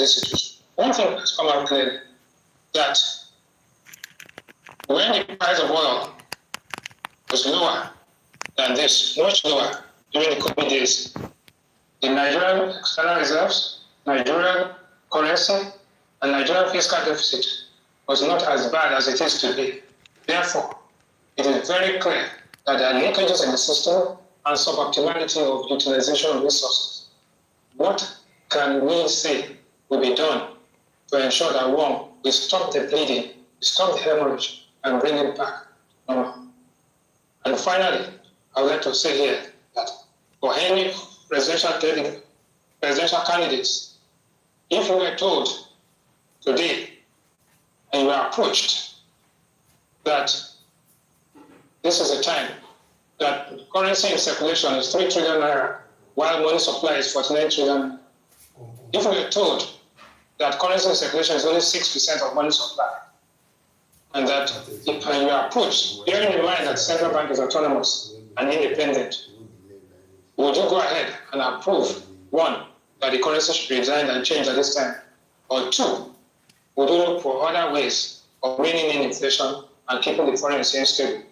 this situation. One thing has come out clearly, that when the price of oil was lower than this, much lower during the COVID days, the Nigerian external reserves, Nigerian currency, and Nigerian fiscal deficit was not as bad as it is today. Therefore, it is very clear that there are leakages in the system and suboptimality of utilization of resources. What can we say will be done to ensure that, one, we stop the bleeding, we stop the hemorrhage, and bring it back normal? And finally, I would like to say here that for any presidential candidates, if you were told today and you were approached that this is a time that currency in circulation is 3 trillion naira, while money supply is 49 trillion. If we were told that currency in circulation is only 6% of money supply, and that if you are approached, bearing in mind that the central bank is autonomous and independent, would you go ahead and approve, one, that the currency should be designed and changed at this time, or two, would you look for other ways of reining in inflation and keeping the foreign exchange stable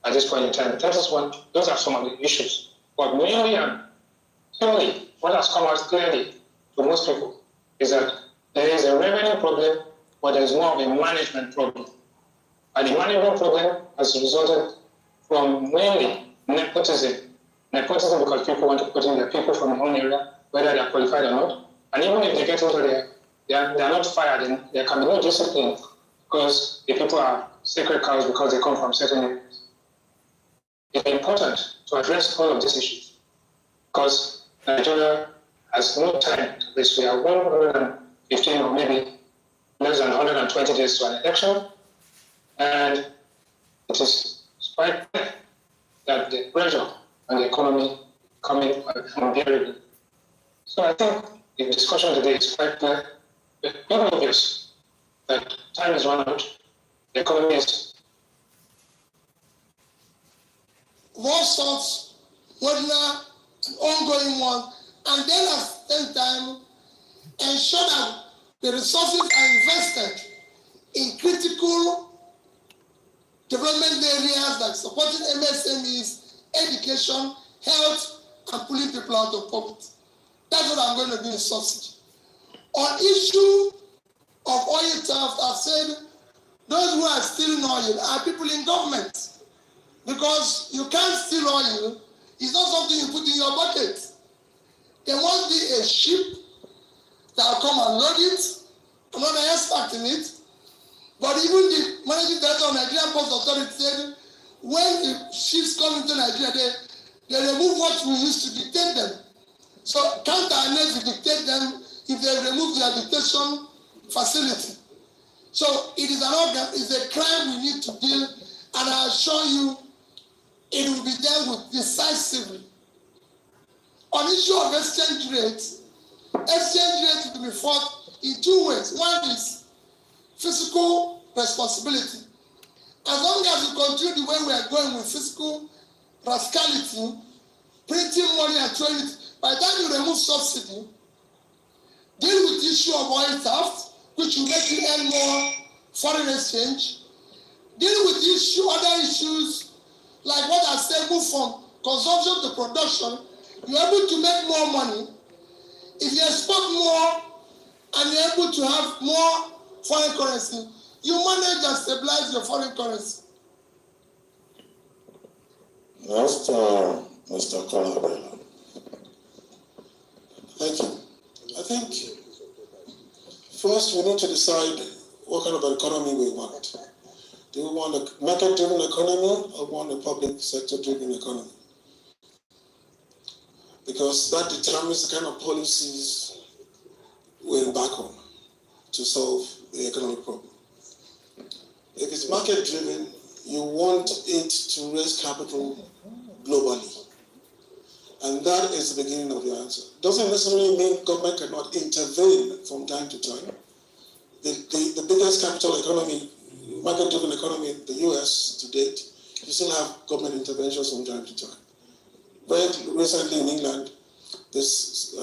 at this point in time? Those are some of the issues. But mainly and purely, what has come out clearly to most people is that there is a revenue problem, but there is more of a management problem. And the management problem has resulted from mainly nepotism. Nepotism because people want to put in their people from their own area, whether they are qualified or not. And even if they get into there, they are not fired, and there can be no discipline because the people are sacred cows because they come from certain areas. It's important to address all of these issues because Nigeria has no time to waste. We are 115 or maybe less than 120 days to an election, and it is quite clear that the pressure on the economy coming unbearable. So I think the discussion today is quite clear, but very obvious that time is run out. The economy is more sorts, modular, an ongoing one, and then at the same time ensure that the resources are invested in critical development areas like supporting MSMEs, education, health, and pulling people out of poverty. That's what I'm going to do in subsidy. On issue of oil theft, I've said those who are stealing oil are people in government. Because you can't steal oil, it's not something you put in your bucket. There must be a ship that will come and load it. I'm not an expert in it. But even the managing director of Nigerian Post Authority said when the ships come into Nigeria, they remove what we used to dictate them. So counter-analysis will dictate them if they remove their dictation facility. So it is it's a crime we need to deal, and I assure you it will be dealt with decisively. On issue of exchange rate will be fought in two ways. One is fiscal responsibility. As long as we continue the way we are going with fiscal rascality, printing money and throwing it, by the time you remove subsidy, deal with the issue of oil theft, which will make you earn more foreign exchange, deal with the issue, other issues, like what I said, move from consumption to production, you're able to make more money. If you export more and you're able to have more foreign currency, you manage and stabilize your foreign currency. Next, Mr. Colabella. Thank you. I think first we need to decide what kind of economy we want. Do we want a market-driven economy or want a public sector-driven economy? Because that determines the kind of policies we embark on to solve the economic problem. If it's market-driven, you want it to raise capital globally. And that is the beginning of your answer. Doesn't necessarily mean government cannot intervene from time to time. The biggest capital economy, market-driven economy in the US to date, you still have government interventions from time to time. Very recently in England, this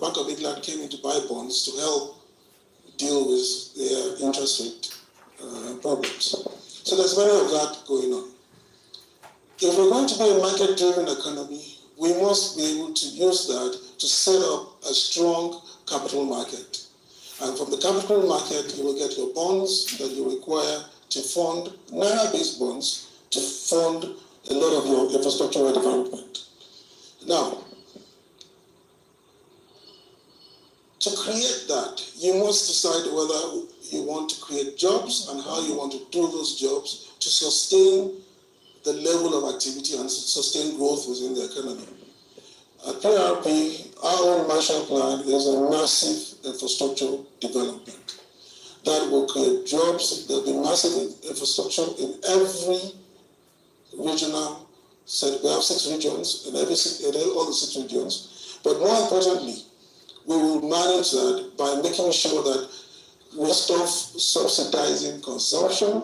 Bank of England came in to buy bonds to help deal with their interest rate problems. So there's many of that going on. If we're going to be a market-driven economy, we must be able to use that to set up a strong capital market. And from the capital market, you will get your bonds that you require to fund naira-based bonds to fund a lot of your infrastructural development. Now, to create that, you must decide whether you want to create jobs and how you want to do those jobs to sustain the level of activity and sustain growth within the economy. At PRP, our own Marshall Plan is a massive infrastructural development that will create jobs. There will be massive infrastructure in every regional set. We have 6 regions in all the 6 regions. But more importantly, we will manage that by making sure that we stop subsidizing consumption,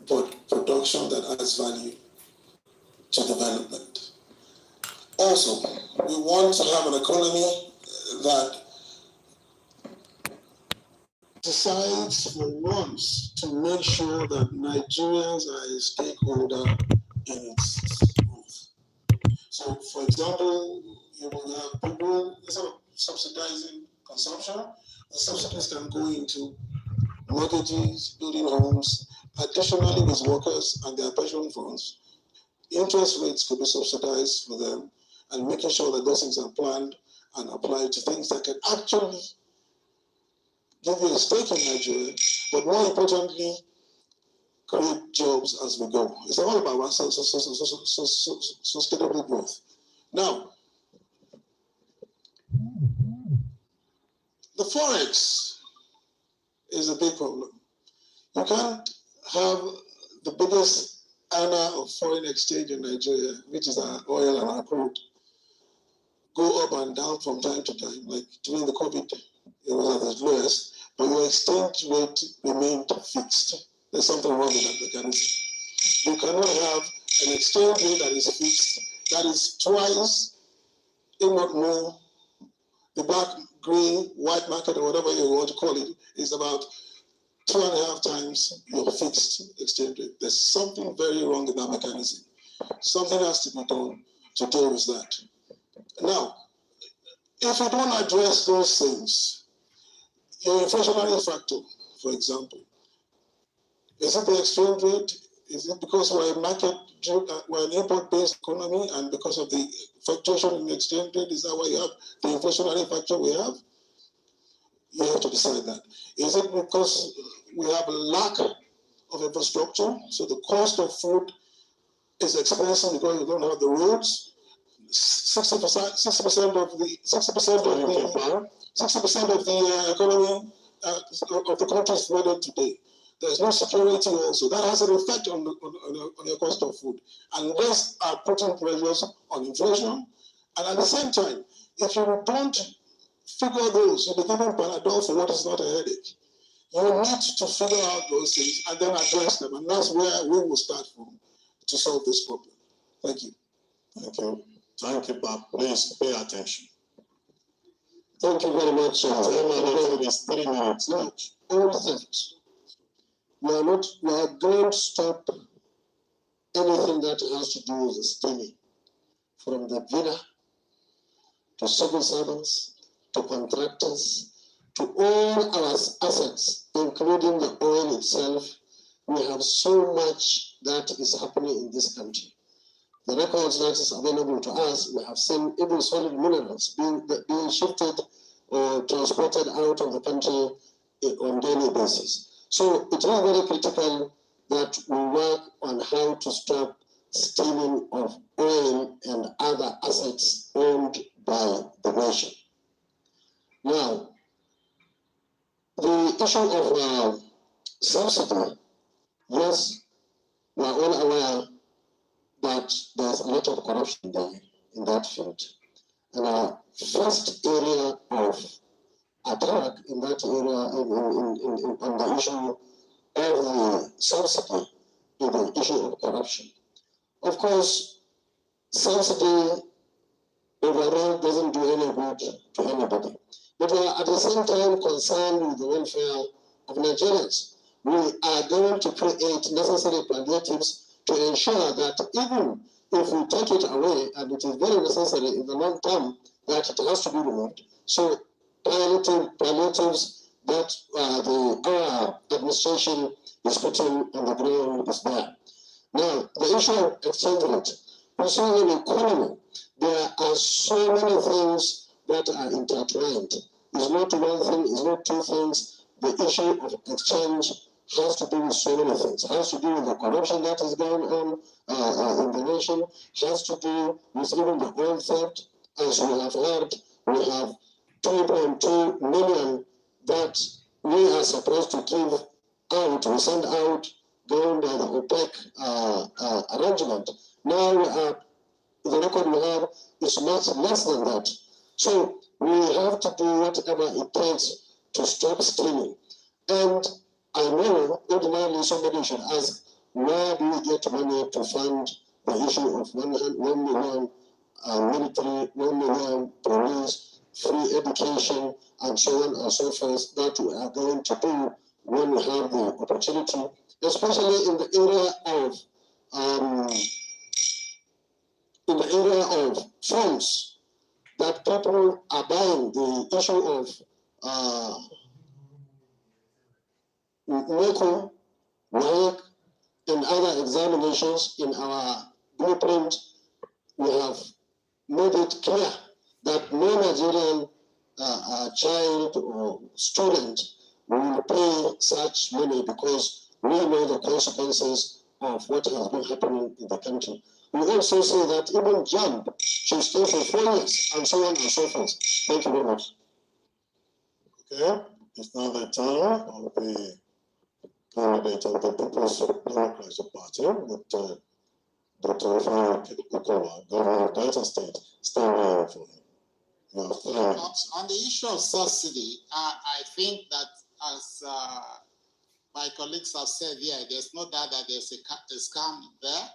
but production that adds value to development. Also, we want to have an economy that decides for once to make sure that Nigerians are a stakeholder in its growth. So, for example, you will have people, instead of subsidizing consumption, the subsidies can go into mortgages, building homes, additionally with workers and their pension funds. Interest rates could be subsidized for them, and making sure that those things are planned and applied to things that can actually give you a stake in Nigeria, but more importantly, create jobs as we go. It's all about sustainable growth. Now, the Forex is a big problem. You can't have the biggest earner of foreign exchange in Nigeria, which is our oil and our crude, go up and down from time to time. Like during the COVID, it was at its lowest, but your exchange rate remained fixed. There's something wrong with that mechanism. You cannot have an exchange rate that is fixed, that is twice, if not more, the black, gray, white market, or whatever you want to call it, is about 2.5 times your fixed exchange rate. There's something very wrong in that mechanism. Something has to be done to deal with that. Now, if you don't address those things, your inflationary factor, for example, is it the exchange rate? Is it because we're an import-based economy, and because of the fluctuation in the exchange rate, is that why you have the inflationary factor we have? You have to decide that. Is it because we have a lack of infrastructure, so the cost of food is expensive because you don't have the roads? 60% of the economy of the country is flooded today. There's no security also. That has an effect on your cost of food. And those are putting pressures on inflation. And at the same time, if you don't figure those, you'll be giving Panadol for what is not a headache. You need to figure out those things and then address them. And that's where we will start from to solve this problem. Thank you. Thank you. Thank you, Bob. Please pay attention. Thank you very much. It is 3 minutes. Now, all theft. We don't stop anything that has to do with stealing, from the villa to civil servants to contractors to all our assets, including the oil itself. We have so much that is happening in this country. The records that is available to us, we have seen even solid minerals being shifted or transported out of the country on a daily basis. So it is very critical that we work on how to stop stealing of oil and other assets owned by the nation. Now, the issue of subsidy, yes, we are all aware that there's a lot of corruption there in that field. And our first area of attack in that area on the issue of the subsidy is the issue of corruption. Of course, subsidy overall doesn't do any good to anybody. but we are at the same time concerned with the welfare of Nigerians. We are going to create necessary palliatives to ensure that even if we take it away, and it is very necessary in the long term that it has to be removed, so palliatives that our administration is putting on the ground is there. Now, the issue of exchange rate. You see, in the economy, there are so many things that are intertwined. It's not one thing, it's not two things. The issue of exchange has to do with so many things. It has to do with the corruption that is going on in the nation. It has to do with even the oil theft. As we have heard, we have 2.2 million that we are supposed to give out, we send out going by the OPEC arrangement. Now the record we have is much less than that. So we have to do whatever it takes to stop stealing. And I know ordinarily somebody should ask, where do we get money to fund the issue of 1 million military, 1 million police, free education, and so on and so forth that we are going to do when we have the opportunity, especially in the area of funds that people are buying. The issue of NECO, WAEC, and other examinations in our blueprint, we have made it clear that no Nigerian child or student will pay such money because we know the consequences of what has been happening in the country. We also say that even JAMB should stay for 4 years, and so on and so forth. Thank you very much. Okay, it's now the time of the candidate of the People's Democratic Party, with Dr. Okowa, Governor of Delta State, standing for him. On the issue of subsidy, I think that as my colleagues have said here, there's no doubt that there's a scam there,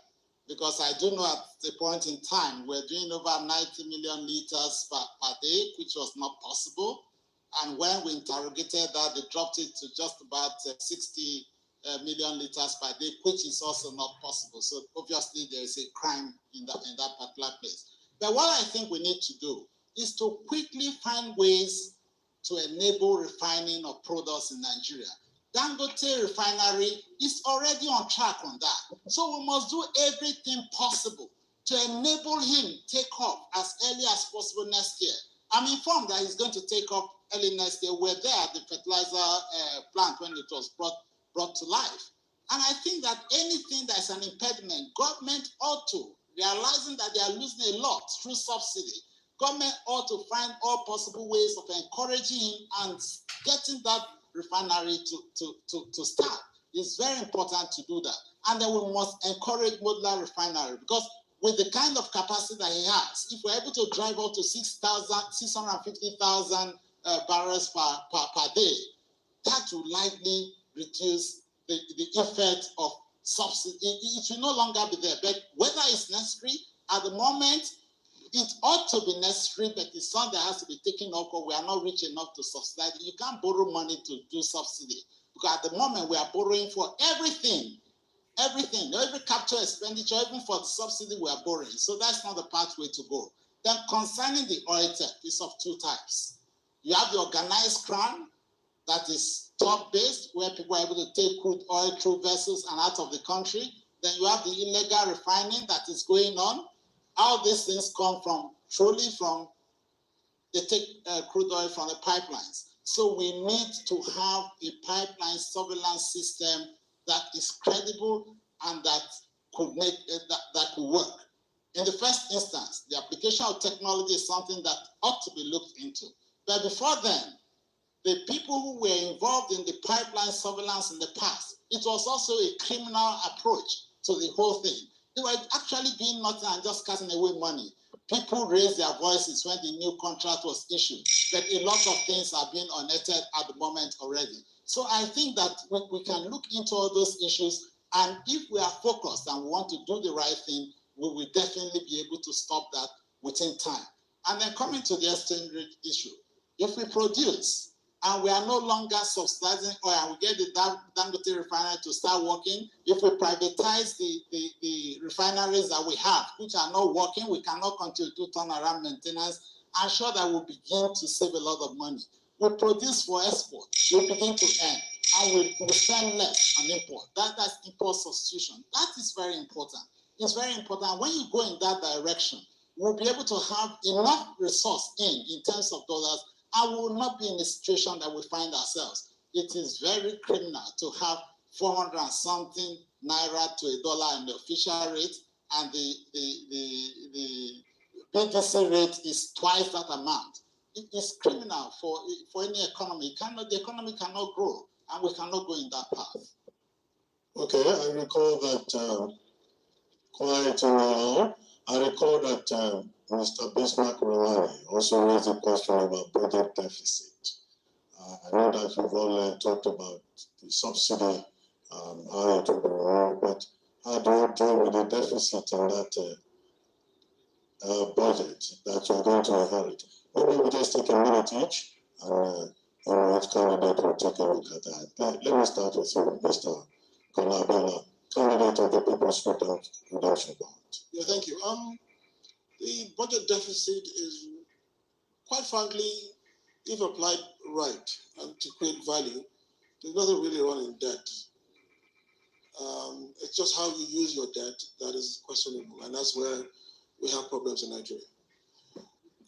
because I do know at the point in time we're doing over 90 million liters per day, which was not possible. And when we interrogated that, they dropped it to just about 60 million liters per day, which is also not possible. So obviously there is a crime in that particular place. But what I think we need to do is to quickly find ways to enable refining of products in Nigeria. Dangote refinery is already on track on that. So we must do everything possible to enable him take off as early as possible next year. I'm informed that he's going to take off early next year. We're there at the fertilizer plant when it was brought to life. And I think that anything that's an impediment, government ought to, realizing that they are losing a lot through subsidy, government ought to find all possible ways of encouraging him and getting that refinery to start. It's very important to do that. And then we must encourage modular refinery, because with the kind of capacity that he has, if we're able to drive up to 650,000 barrels per day, that will likely reduce the effect of subsidy. It will no longer be there. But whether it's necessary, at the moment, it ought to be necessary, but it's something that has to be taken up, or we are not rich enough to subsidize. You can't borrow money to do subsidy, because at the moment we are borrowing for everything, every capital expenditure, even for the subsidy we are borrowing. So that's not the pathway to go. Then concerning the oil theft, it's of two types. You have the organized crime that is top-based, where people are able to take crude oil through vessels and out of the country. Then you have the illegal refining that is going on. All these things come from, truly from, they take crude oil from the pipelines. So we need to have a pipeline surveillance system that is credible and that could make that could work. In the first instance, the application of technology is something that ought to be looked into. But before then, the people who were involved in the pipeline surveillance in the past, it was also a criminal approach to the whole thing. They were actually doing nothing and just cutting away money. People raised their voices when the new contract was issued, but a lot of things are being unearthed at the moment already. So I think that we can look into all those issues, and if we are focused and we want to do the right thing, we will definitely be able to stop that within time. And then coming to the exchange rate issue, If we produce and we are no longer subsidizing oil and we get the Dangote refinery to start working, if we privatize the refineries that we have, which are not working, we cannot continue to do turnaround maintenance. I'm sure that we'll begin to save a lot of money. We produce for export, we begin to earn, and we spend less on import. That's import substitution. That is very important. It's very important. When you go in that direction, we'll be able to have enough resource in terms of dollars, and we will not be in the situation that we find ourselves. It is very criminal to have 400 and something naira to $1 in the official rate, and the BTC rate is twice that amount. It is criminal for any economy. The economy cannot grow, and we cannot go in that path. Okay, I recall that quite well. I recall that Mr. Bismarck Rawari also raised a question about budget deficit. I know that you've all talked about the subsidy, how it will be removed, but how do you deal with the deficit in that budget that you're going to inherit? Maybe we just take a minute each, and each candidate will take a look at that. Let me start with you, Mr. Konabela, candidate of the People's Redemption Fund. Yeah, thank you. The budget deficit is, quite frankly, if applied right and to create value, there's nothing really wrong in debt. It's just how you use your debt that is questionable, and that's where we have problems in Nigeria.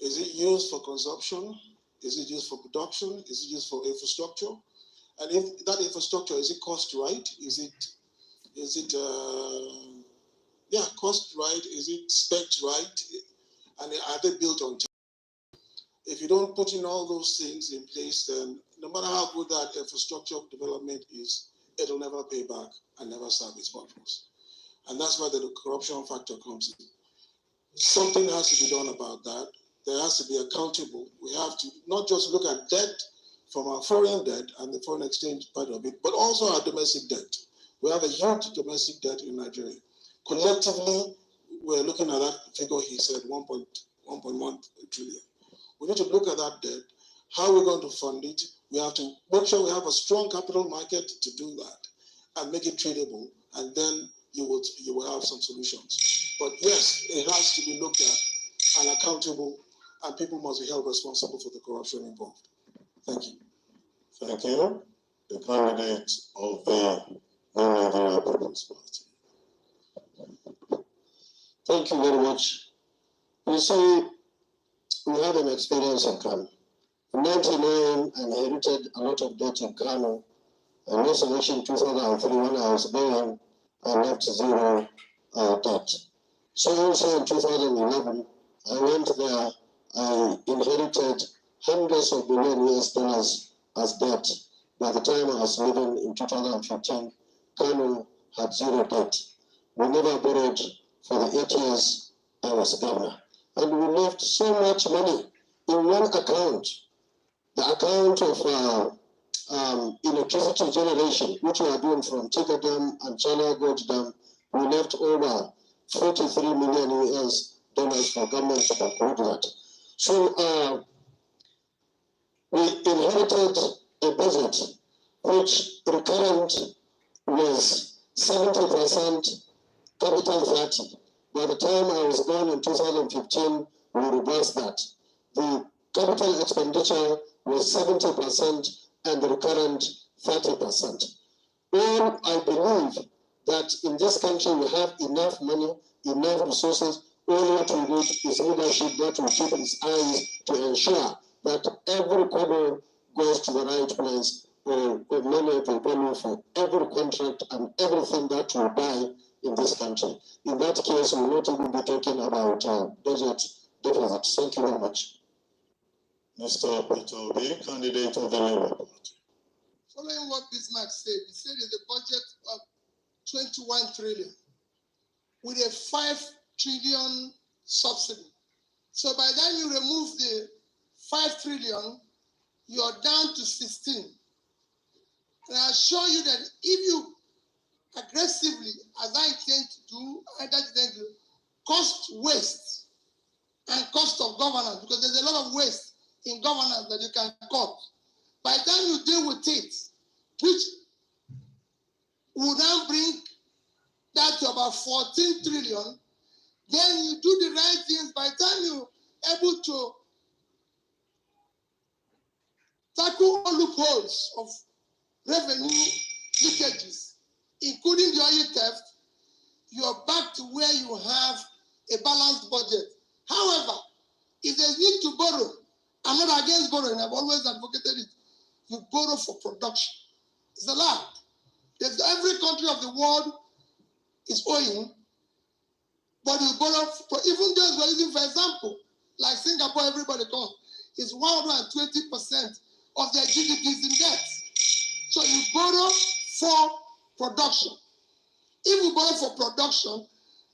Is it used for consumption? Is it used for production? Is it used for infrastructure? And if that infrastructure, is it cost right? Is it cost right? Is it spec'd right? And are they built on time? If you don't put in all those things in place, then no matter how good that infrastructure development is, it'll never pay back and never serve its purpose. And that's where the corruption factor comes in. Something has to be done about that. There has to be accountable. We have to not just look at debt from our foreign debt and the foreign exchange part of it, but also our domestic debt. We have a huge domestic debt in Nigeria. Collectively, we're looking at that figure he said, 1.1 trillion. We need to look at that debt. How are we going to fund it? We have to make sure we have a strong capital market to do that and make it tradable, and then you will have some solutions. But yes, it has to be looked at and accountable, and people must be held responsible for the corruption involved. Thank you. Thank you. The candidate of the Nigeria People's Party. Thank you very much. You see, we had an experience in Kano. In 1999, I inherited a lot of debt in Kano. And this election in 2003, when I was born, I left zero debt. So also in 2011, I went there, I inherited hundreds of billion US dollars as debt. By the time I was living in 2015, Kano had zero debt. We never borrowed for the 8 years I was governor. And we left so much money in one account, the account of electricity generation, which we are doing from Tiga Dam and China Gorge Dam. We left over 43 million US dollars for government to conclude that. So we inherited a budget which recurrent was 70% capital 30. By the time I was born in 2015, we reversed that. The capital expenditure was 70% and the recurrent 30%. Well, I believe that in this country we have enough money, enough resources. All what we need is leadership that will keep its eyes to ensure that every corner goes to the right place, or money will value for every contract and everything that we buy in this country. In that case, we will not even be talking about budget deficit. Thank you very much. Mr. Peter Obi, candidate of the Labour Party. Following what Bismarck said, he said it's a budget of 21 trillion with a 5 trillion subsidy. So by the time you remove the 5 trillion, you're down to 16. And I'll show you that if you aggressively, as I intend to do, cost waste and cost of governance, because there's a lot of waste in governance that you can cut. By the time you deal with it, which would now bring that to about 14 trillion, then you do the right things. By the time you're able to tackle all loopholes of revenue leakages, including the oil theft, you're back to where you have a balanced budget. However, if there's need to borrow, I'm not against borrowing, I've always advocated it. You borrow for production. It's allowed. Every country of the world is owing, but you borrow for, even those we're using, for example, like Singapore, everybody comes, is 120% of their GDP is in debt. So you borrow for production. If we borrow for production,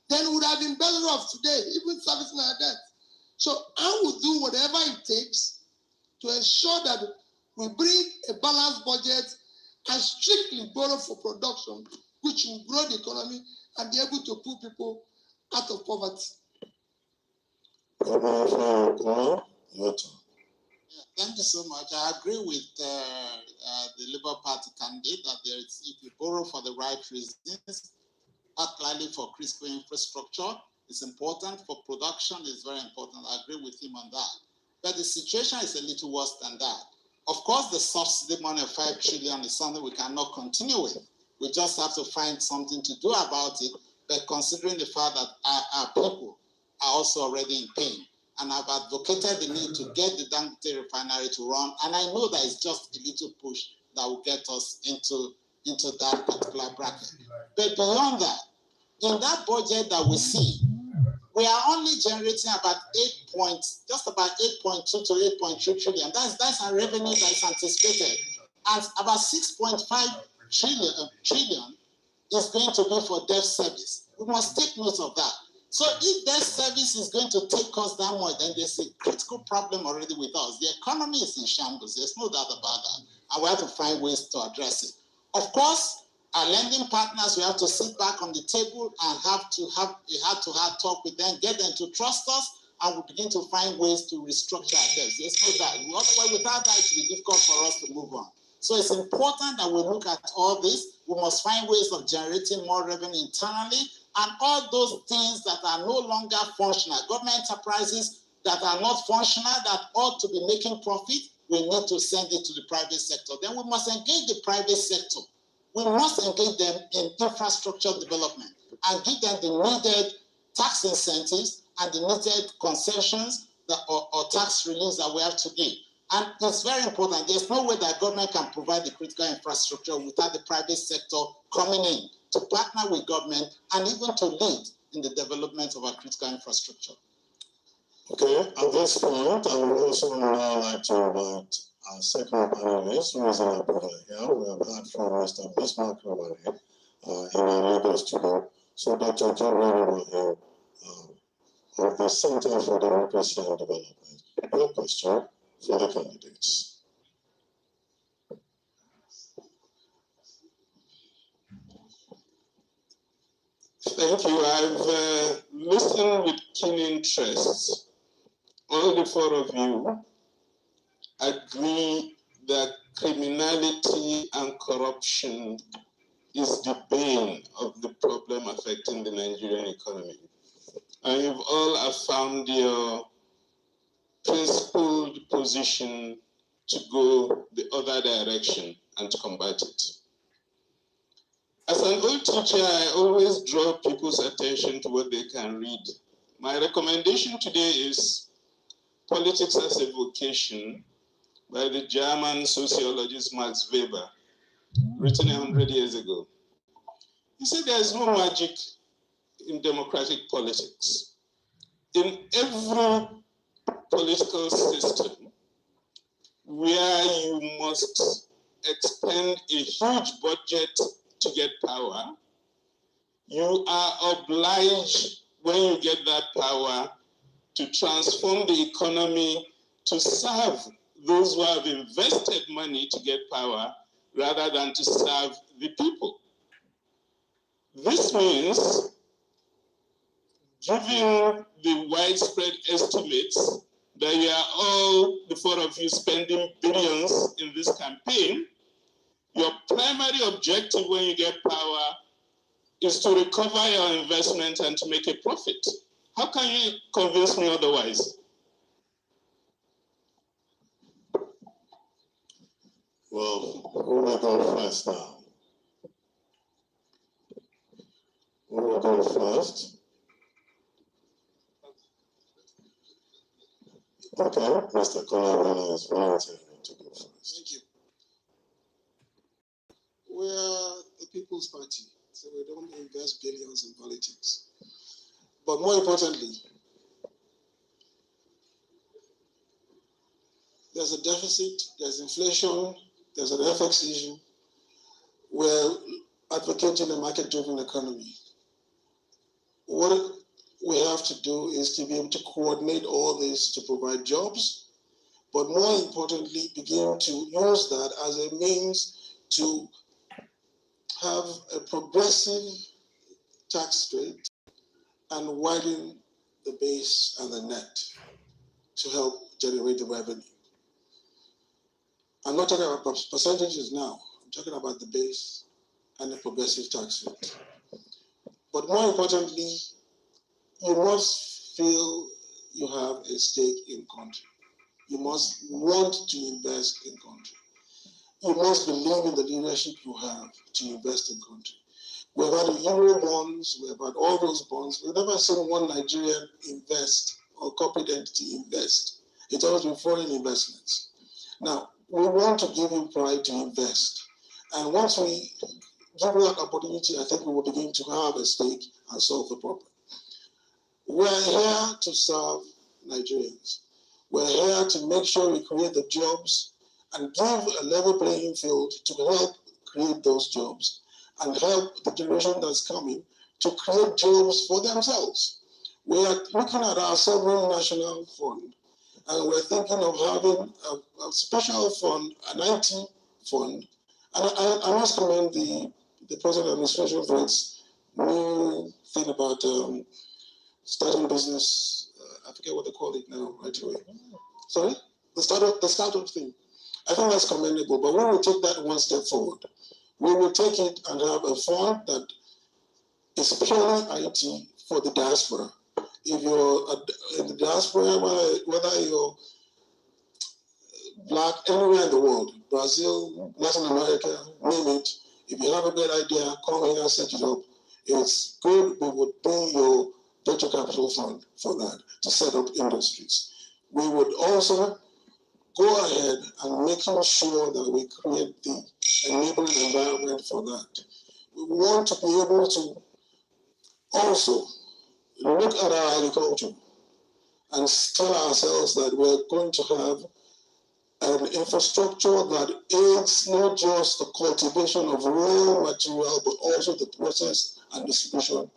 then we would have been better off today, even servicing our debt. So I will do whatever it takes to ensure that we bring a balanced budget and strictly borrow for production, which will grow the economy and be able to pull people out of poverty. Thank you so much. I agree with the Labour Party candidate that if you borrow for the right reasons, particularly for critical infrastructure, it's important. For production, it's very important. I agree with him on that. But the situation is a little worse than that. Of course, the subsidy money of 5 trillion is something we cannot continue with. We just have to find something to do about it. But considering the fact that our people are also already in pain, and I've advocated the need to get the Dangote refinery to run, and I know that it's just a little push that will get us into that particular bracket. But beyond that, in that budget that we see, we are only generating about just about 8.2 to 8.3 trillion. That's our revenue that is anticipated. And about 6.5 trillion is going to be for debt service. We must take note of that. So if debt service is going to take us that much, then there's a critical problem already with us. The economy is in shambles. There's no doubt about that. And we have to find ways to address it. Of course, our lending partners, we have to sit back on the table and have to have a heart-to-heart talk with them, get them to trust us, and we begin to find ways to restructure our debts. There's no doubt. Otherwise, without that, it will be difficult for us to move on. So it's important that we look at all this. We must find ways of generating more revenue internally, and all those things that are no longer functional, government enterprises that are not functional, that ought to be making profit, we need to send it to the private sector. Then we must engage the private sector. We must engage them in infrastructure development and give them the needed tax incentives and the needed concessions or tax reliefs that we have to give. And it's very important. There's no way that government can provide the critical infrastructure without the private sector coming in to partner with government and even to lead in the development of our critical infrastructure. Okay, at this point, I would also now like to invite our second panelist, who is in our brother here. We have heard from Mr. Bismarck Romani in our Lagos studio. So Dr. John Romani of the Center for Democracy and Development. Your question for the candidates. Thank you. I've listened with keen interest. All the four of you agree that criminality and corruption is the bane of the problem affecting the Nigerian economy. And you've all affirmed your principled position to go the other direction and to combat it. As an old teacher, I always draw people's attention to what they can read. My recommendation today is Politics as a Vocation by the German sociologist Max Weber, written 100 years ago. He said there is no magic in democratic politics. In every political system where you must expend a huge budget to get power, you are obliged, when you get that power, to transform the economy to serve those who have invested money to get power rather than to serve the people. This means, given the widespread estimates that you are all, the four of you, spending billions in this campaign. Your primary objective when you get power is to recover your investment and to make a profit. How can you convince me otherwise? Well, who will go first now? Who will go first? Okay, Mr. Colorado is volunteering to go first. Thank you. We are the People's Party, so we don't invest billions in politics. But more importantly, there's a deficit, there's inflation, there's an FX issue. We're advocating a market-driven economy. What we have to do is to be able to coordinate all this to provide jobs, but more importantly, begin to use that as a means to have a progressive tax rate and widen the base and the net to help generate the revenue. I'm not talking about percentages now. I'm talking about the base and the progressive tax rate. But more importantly, you must feel you have a stake in country. You must want to invest in country. You must believe in the leadership you have to invest in country. We've had the Euro bonds, we've had all those bonds. We've never seen one Nigerian invest or corporate entity invest. It's always been foreign investments. Now, we want to give you pride to invest. And once we give you that opportunity, I think we will begin to have a stake and solve the problem. We're here to serve Nigerians. We're here to make sure we create the jobs and give a level playing field to help create those jobs and help the generation that's coming to create jobs for themselves. We are looking at our sovereign national fund, and we're thinking of having a special fund, an IT fund. And I must commend the present administration for its new thing about starting business. I forget what they call it now, right away. Sorry? The startup thing. I think that's commendable, but we will take that one step forward. We will take it and have a fund that is purely IT for the diaspora. If you're in the diaspora, whether you're black anywhere in the world, Brazil, Latin America, name it, if you have a great idea, come here and set it up. It's good. We would pay your venture capital fund for that to set up industries. We would also go ahead and making sure that we create the enabling environment for that. We want to be able to also look at our agriculture and tell ourselves that we're going to have an infrastructure that aids not just the cultivation of raw material, but also the process and distribution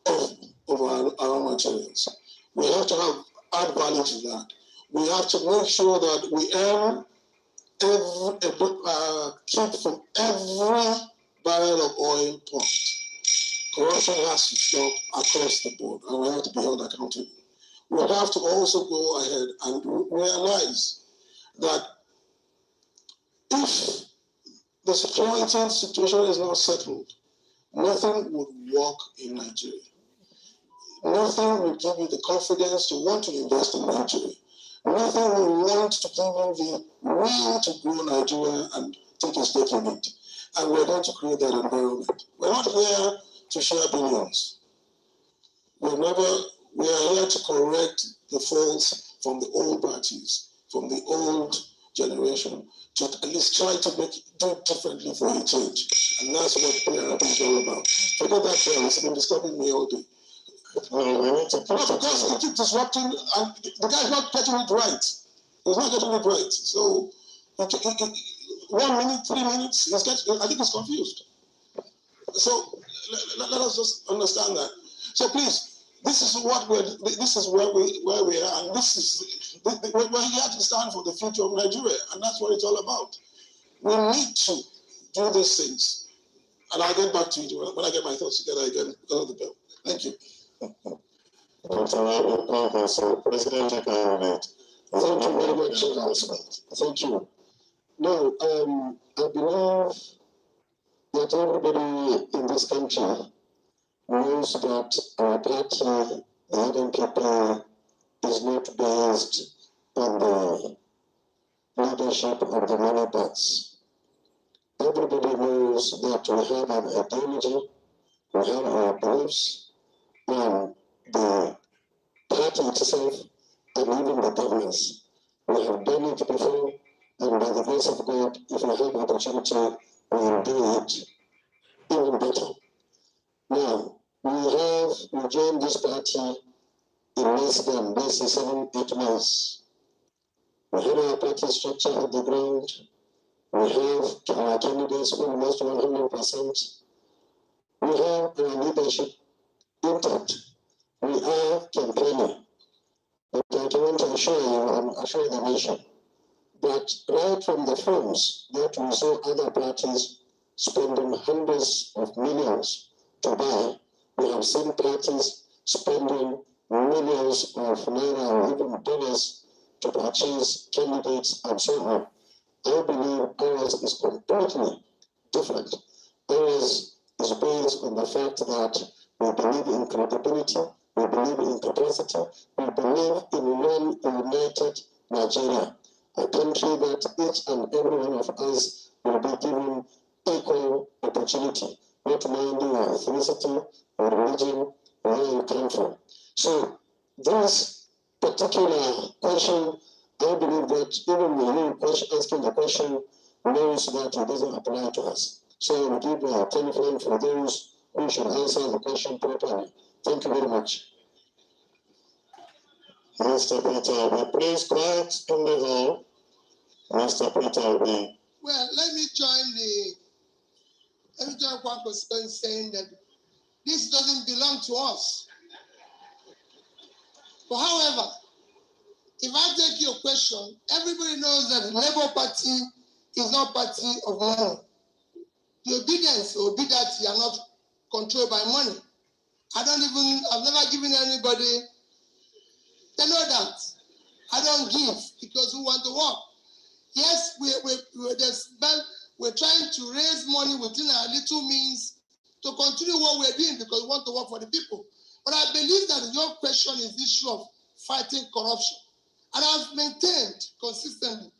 of our materials. We have to add value to that. We have to make sure that we keep from every barrel of oil pumped. Corruption has to stop across the board, and we have to be held accountable. We have to also go ahead and realize that if the security situation is not settled, nothing would work in Nigeria. Nothing will give you the confidence to want to invest in Nigeria. Nothing will want to give you the will to grow Nigeria and take a stake in it. And we're going to create that environment. We're not here to share billions. We are here to correct the faults from the old parties, from the old generation, to at least try to do it differently for a change. And that's what PRP is all about. Forget that prayer, it's been disturbing me all day. Because he keeps disrupting, and the guy is not getting it right. He's not getting it right. So, 1 minute, 3 minutes, I think he's confused. So, let us just understand that. So please, this is where we are, and we're here to stand for the future of Nigeria, and that's what it's all about. We need to do these things, and I'll get back to you when I get my thoughts together again because of the bell. Thank you. So, President candidate, Thank you very much, Elizabeth. Thank you. Now, I believe that everybody in this country knows that our party, the NPP, is not based on the leadership of the monoparties. Everybody knows that we have an ideology, we have our beliefs, and the party itself, and even the governance. We have done it before, and by the grace of God, if we have opportunity, we will do it even better. Now, we joined this party in less than 7-8 months. We have our party structure at the ground. We have our candidates almost 100%. We have our leadership intact. We are campaigning. But I want to assure you and assure the nation that right from the funds that we saw other parties spending hundreds of millions to buy, we have seen parties spending millions of naira or even dollars to purchase candidates and so on. I believe ours is completely different. Ours is based on the fact that we believe in credibility, we believe in capacity, we believe in one united Nigeria, a country that each and every one of us will be given equal opportunity, not minding your ethnicity or religion or where you come from. So this particular question, I believe that even the you asking the question knows that it doesn't apply to us. So we'll give a telephone for those who should answer the question properly. Thank you very much. Mr. Peter, please quiet in the hall. Mr. Peter, well, let me join one person saying that this doesn't belong to us. But however, if I take your question, everybody knows that the Labour Party is not party of money. The obedience or obedience are not controlled by money. I've never given anybody, they know that. I don't give because we want to work. Yes, we're trying to raise money within our little means to continue what we're doing because we want to work for the people. But I believe that your question is the issue of fighting corruption. And I've maintained consistently,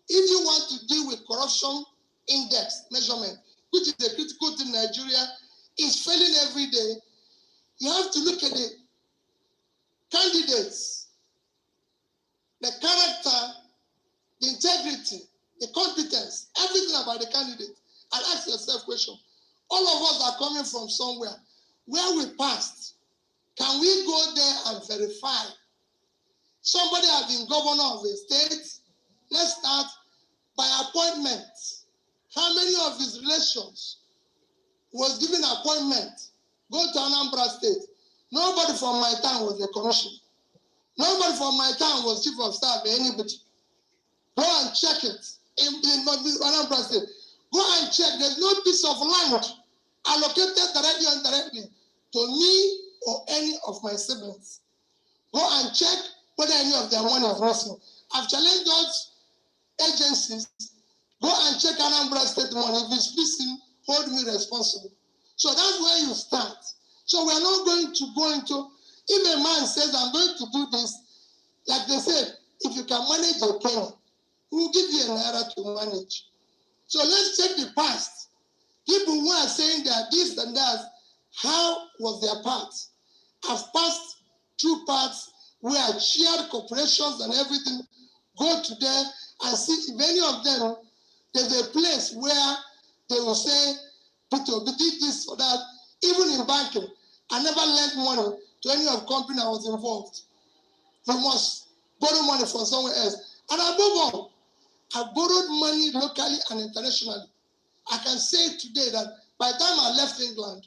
if you want to deal with corruption index measurement, which is a critical thing in Nigeria, is failing every day, you have to look at the candidates, the character, the integrity, the competence, everything about the candidate, and ask yourself a question. All of us are coming from somewhere. Where we passed, can we go there and verify? Somebody has been governor of a state. Let's start by appointment. How many of his relations was given appointment? Go to Anambra State. Nobody from my town was a commissioner. Nobody from my town was chief of staff or anybody. Go and check it in Anambra State. Go and check. There's no piece of land allocated directly or indirectly to me or any of my siblings. Go and check whether any of their money is missing. I've challenged those agencies. Go and check Anambra State money. If it's missing, hold me responsible. So that's where you start. So we're not going to go into, if a man says, I'm going to do this, like they said, if you can manage a penny, we'll give you an naira to manage. So let's check the past. People who are saying that this and that, how was their part? I've passed through parts where I shared corporations and everything. Go to there and see if any of them, there's a place where they will say, Peter, we did this or that. Even in banking, I never lent money to any of the company I was involved. You must borrow money from somewhere else. And above all, I borrowed money locally and internationally. I can say today that by the time I left England,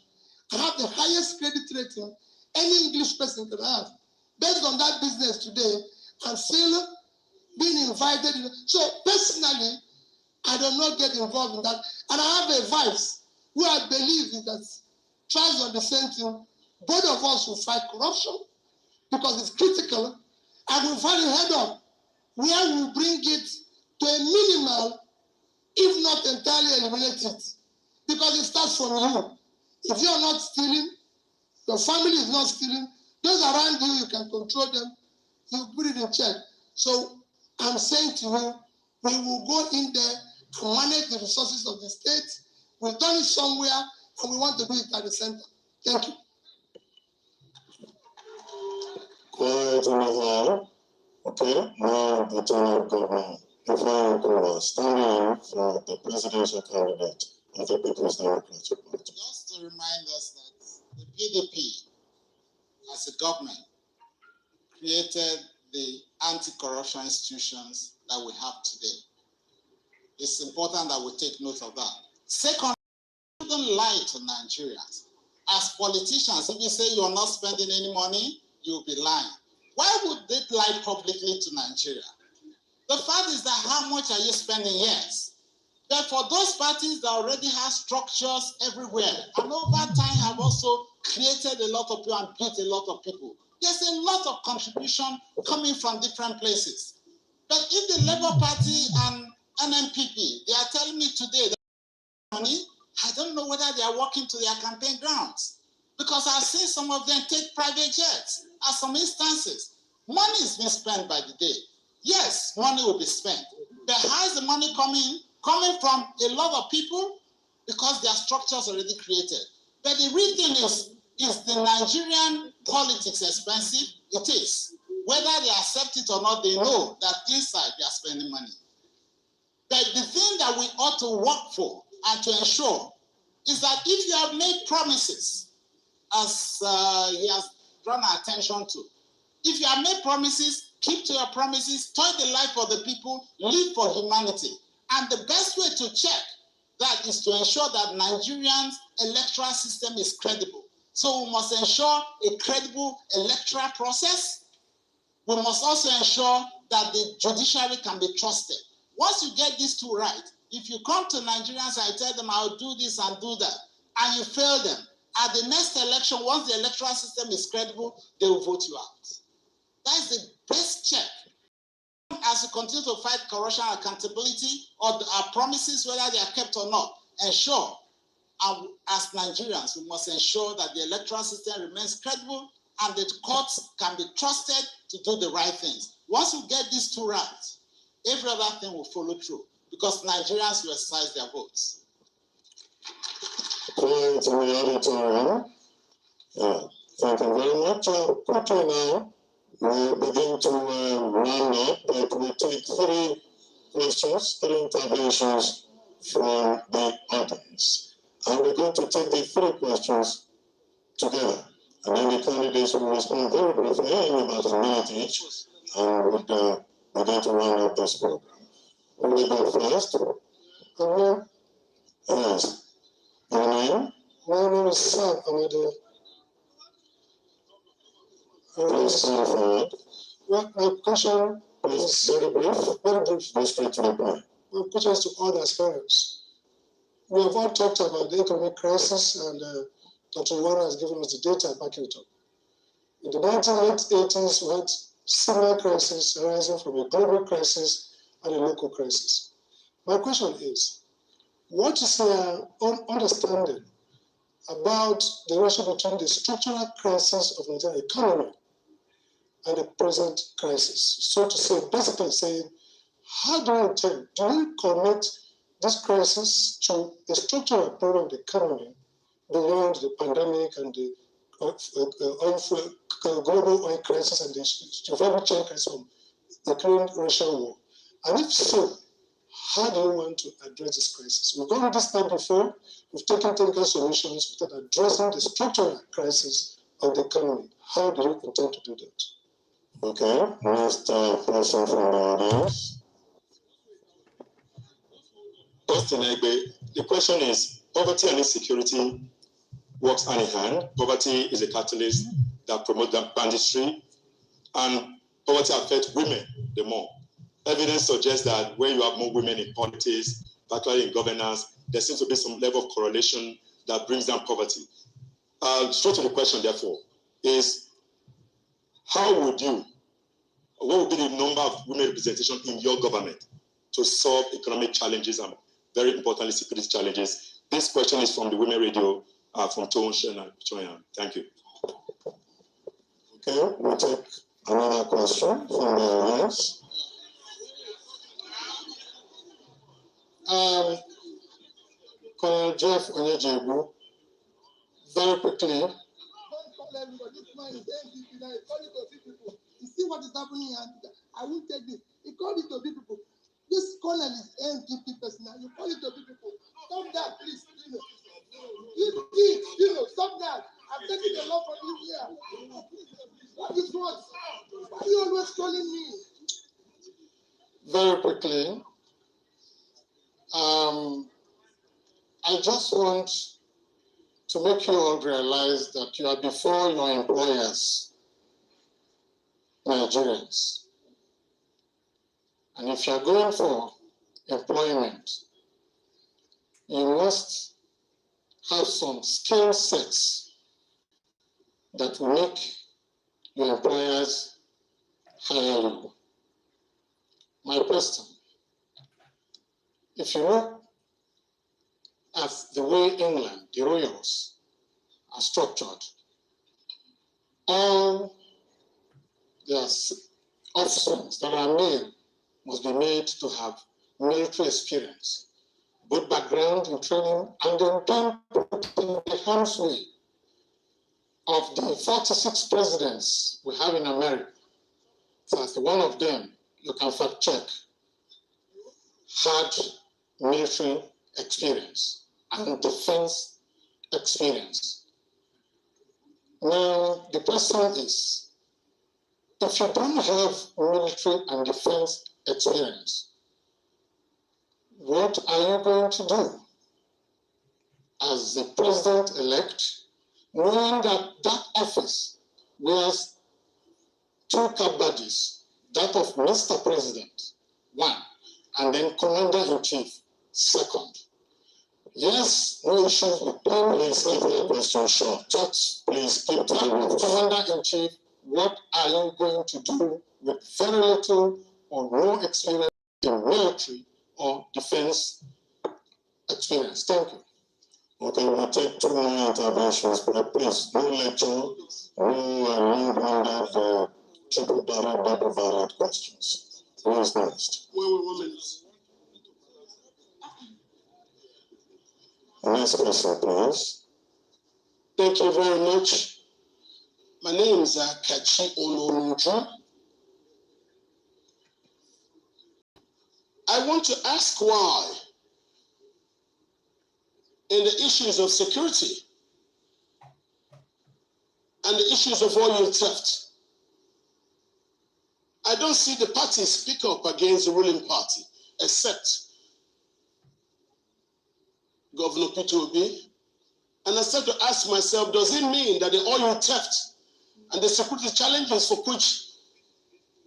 I have the highest credit rating any English person can have. Based on that business today, I'm still being invited. So personally, I do not get involved in that. And I have a vice who I believe is that tries on the same thing. Both of us will fight corruption because it's critical, and we'll fight it head on. where we bring it to a minimal, if not entirely eliminate it. Because it starts from you. If you are not stealing, your family is not stealing, those around you, you can control them, you put it in check. So I'm saying to you, we will go in there and manage the resources of the state. We've done it somewhere, and we want to do it at the center. Thank you. Quiet in the hall. Okay, now the turn of government. If I standing for the presidential candidate of the People's Democratic Party. Just to remind us that the PDP, as a government, created the anti-corruption institutions that we have today. It's important that we take note of that. Second, we shouldn't lie to Nigerians. As politicians, if you say you're not spending any money, you'll be lying. Why would they lie publicly to Nigeria? The fact is that how much are you spending? Yes. But for those parties that already have structures everywhere, and over time have also created a lot of people and built a lot of people, there's a lot of contribution coming from different places. But if the Labour Party and NNPP, they are telling me today that money, I don't know whether they are walking to their campaign grounds. Because I've seen some of them take private jets. At some instances, money is being spent by the day. Yes, money will be spent. But how is the money coming? Coming from a lot of people because their structures already created. But the real thing is the Nigerian politics expensive? It is. Whether they accept it or not, they know that inside they are spending money. But the thing that we ought to work for and to ensure is that if you have made promises, as he has drawn our attention to, if you have made promises, keep to your promises, touch the life of the people, live for humanity. And the best way to check that is to ensure that Nigerians' electoral system is credible. So we must ensure a credible electoral process. We must also ensure that the judiciary can be trusted. Once you get these two right, if you come to Nigerians and tell them, I'll do this and do that, and you fail them, at the next election, once the electoral system is credible, they will vote you out. That is the best check. As we continue to fight corruption and accountability, or our promises, whether they are kept or not, ensure, as Nigerians, we must ensure that the electoral system remains credible and the courts can be trusted to do the right things. Once we get these two right, every other thing will follow through because Nigerians will exercise their votes. Quiet in the auditorium. Thank you very much. Quickly now, we'll begin to round up, but we'll take 3 questions, 3 interventions from the audience. And we're going to take the 3 questions together. And then the candidates will respond very briefly, in about a minute each, and we'll begin to round up this program. Will we go first? Yes. Your name? My name is Sam Amade. Please come forward. Well, my question Please, very brief. Go straight to the point. My question is to all the aspirants. We have all talked about the economic crisis, and Dr. Iwara has given us the data backing it up. In the 1980s, we had similar crisis arising from a global crisis and a local crisis. My question is, what is your understanding about the relation between the structural crisis of the Nigerian economy and the present crisis? So to say, basically saying, how do you intend, do you connect this crisis to the structural problem of the economy beyond the pandemic and the global oil crisis and the very chain crisis from the current Russian war? And if so, how do you want to address this crisis? We've gone this time before, we've taken technical solutions without addressing the structural crisis of the economy. How do you intend to do that? Okay, next person from the audience. Austin Egbe, the question is, poverty and insecurity works hand in hand. Poverty is a catalyst that promotes banditry, and poverty affects women the more. Evidence suggests that when you have more women in politics, particularly in governance, there seems to be some level of correlation that brings down poverty. Straight to the question, therefore, is how would you what will be the number of women representation in your government to solve economic challenges and, very importantly, security challenges? This question is from the Women Radio, from Tonshen and Choyan. Thank you. Okay, we'll take another question from the audience. Colonel Jeff Onyejebu, very quickly. You see what is happening, and I won't take this. He called it to be people. This colonel is NPP personnel. You call it to be people. Stop that, please. Stop that. I'm taking the law from you here. What is what? Why are you always calling me? Very quickly. I just want to make you all realize that you are before your employers, Nigerians. And if you are going for employment, you must have some skill sets that will make your employers hire you. My question, if you look at the way England, the royals, are structured, all their offspring that are male must be made to have military experience, both background and training, and then put in the harm's way of the 46 presidents we have in America. 31 of them, you can fact check, had military experience and defense experience. Now, the question is, if you don't have military and defense experience, what are you going to do as the president-elect, knowing that that office wears two cap badges, that of Mr. President, one, and then Commander-in-Chief, second. Yes, no issues with them. Please keep the question short. Just please keep the Commander-in-Chief, what are you going to do with very little or no experience in military or defense experience? Thank you. Okay, we'll take 2 more interventions, but please don't lecture, no long-winded, triple-barrel, double-barrel questions. Who is next? Next question, please. Thank you very much. My name is Kachi Olonuju. I want to ask why, in the issues of security and the issues of oil theft, I don't see the party speak up against the ruling party, except Governor Peter Obi. And I start to ask myself, does it mean that the oil theft and the security challenges for which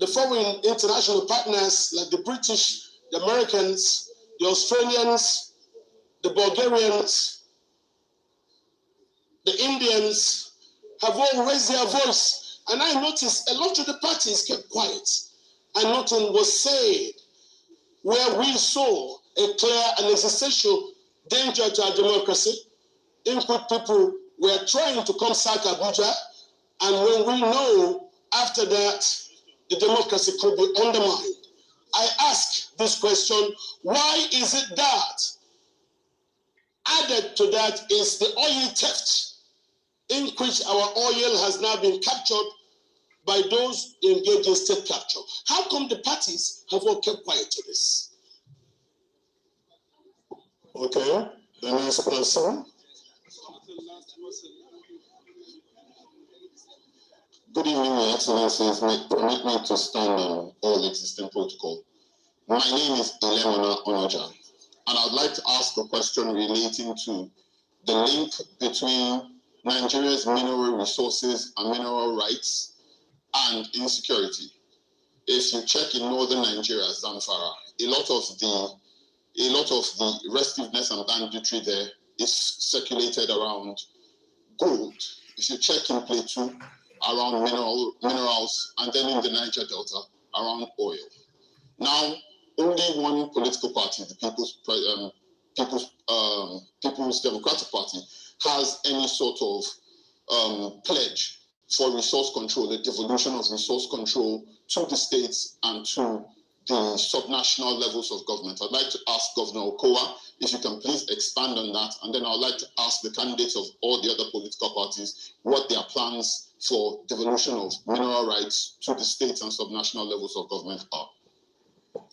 the foreign international partners like the British, the Americans, the Australians, the Bulgarians, the Indians have all raised their voice? And I noticed a lot of the parties kept quiet and nothing was said, where we saw a clear and existential danger to our democracy, in which people were trying to come sack Abuja, and when we know after that the democracy could be undermined. I ask this question, why is it that added to that is the oil theft, in which our oil has now been captured by those engaged in state capture? How come the parties have all kept quiet to this? Okay, the next person. Good evening, Your Excellencies. Permit me to stand on all existing protocol. My name is Ilemona Onoja, and I would like to ask a question relating to the link between Nigeria's mineral resources and mineral rights and insecurity. If you check in northern Nigeria, Zamfara, a lot of the restiveness and banditry there is circulated around gold. If you check in Plateau, around minerals, and then in the Niger Delta, around oil. Now, only one political party, the People's Democratic Party, has any sort of pledge for resource control, the devolution of resource control to the states and to the subnational levels of government. I'd like to ask Governor Okowa if you can please expand on that, and then I'd like to ask the candidates of all the other political parties what their plans for devolution of mineral rights to the states and subnational levels of government are.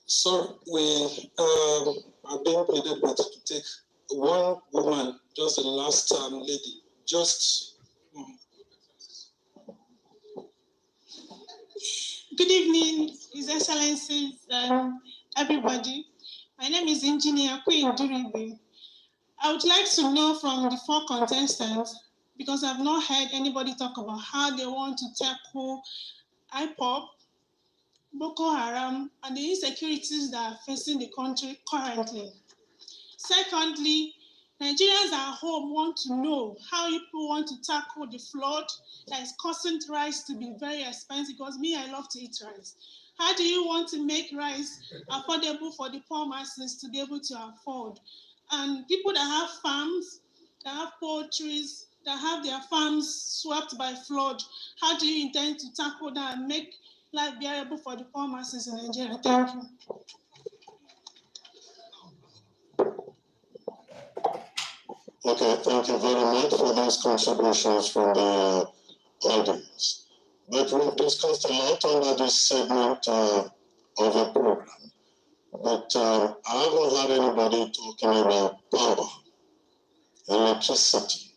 So we are being pleaded with to take one woman, just the last lady, just. Good evening, His Excellencies, everybody. My name is Engineer Queen Duribi. I would like to know from the 4 contestants, because I've not heard anybody talk about how they want to tackle IPOP, Boko Haram, and the insecurities that are facing the country currently. Secondly, Nigerians at home want to know how people want to tackle the flood that is causing rice to be very expensive, because me, I love to eat rice. How do you want to make rice affordable for the poor masses to be able to afford? And people that have farms, that have poultries, that have their farms swept by flood, how do you intend to tackle that and make life bearable for the poor masses in Nigeria? Thank you. Okay, thank you very much for those contributions from the audience. But we've discussed a lot under this segment of the program. But I haven't heard anybody talking about power, electricity.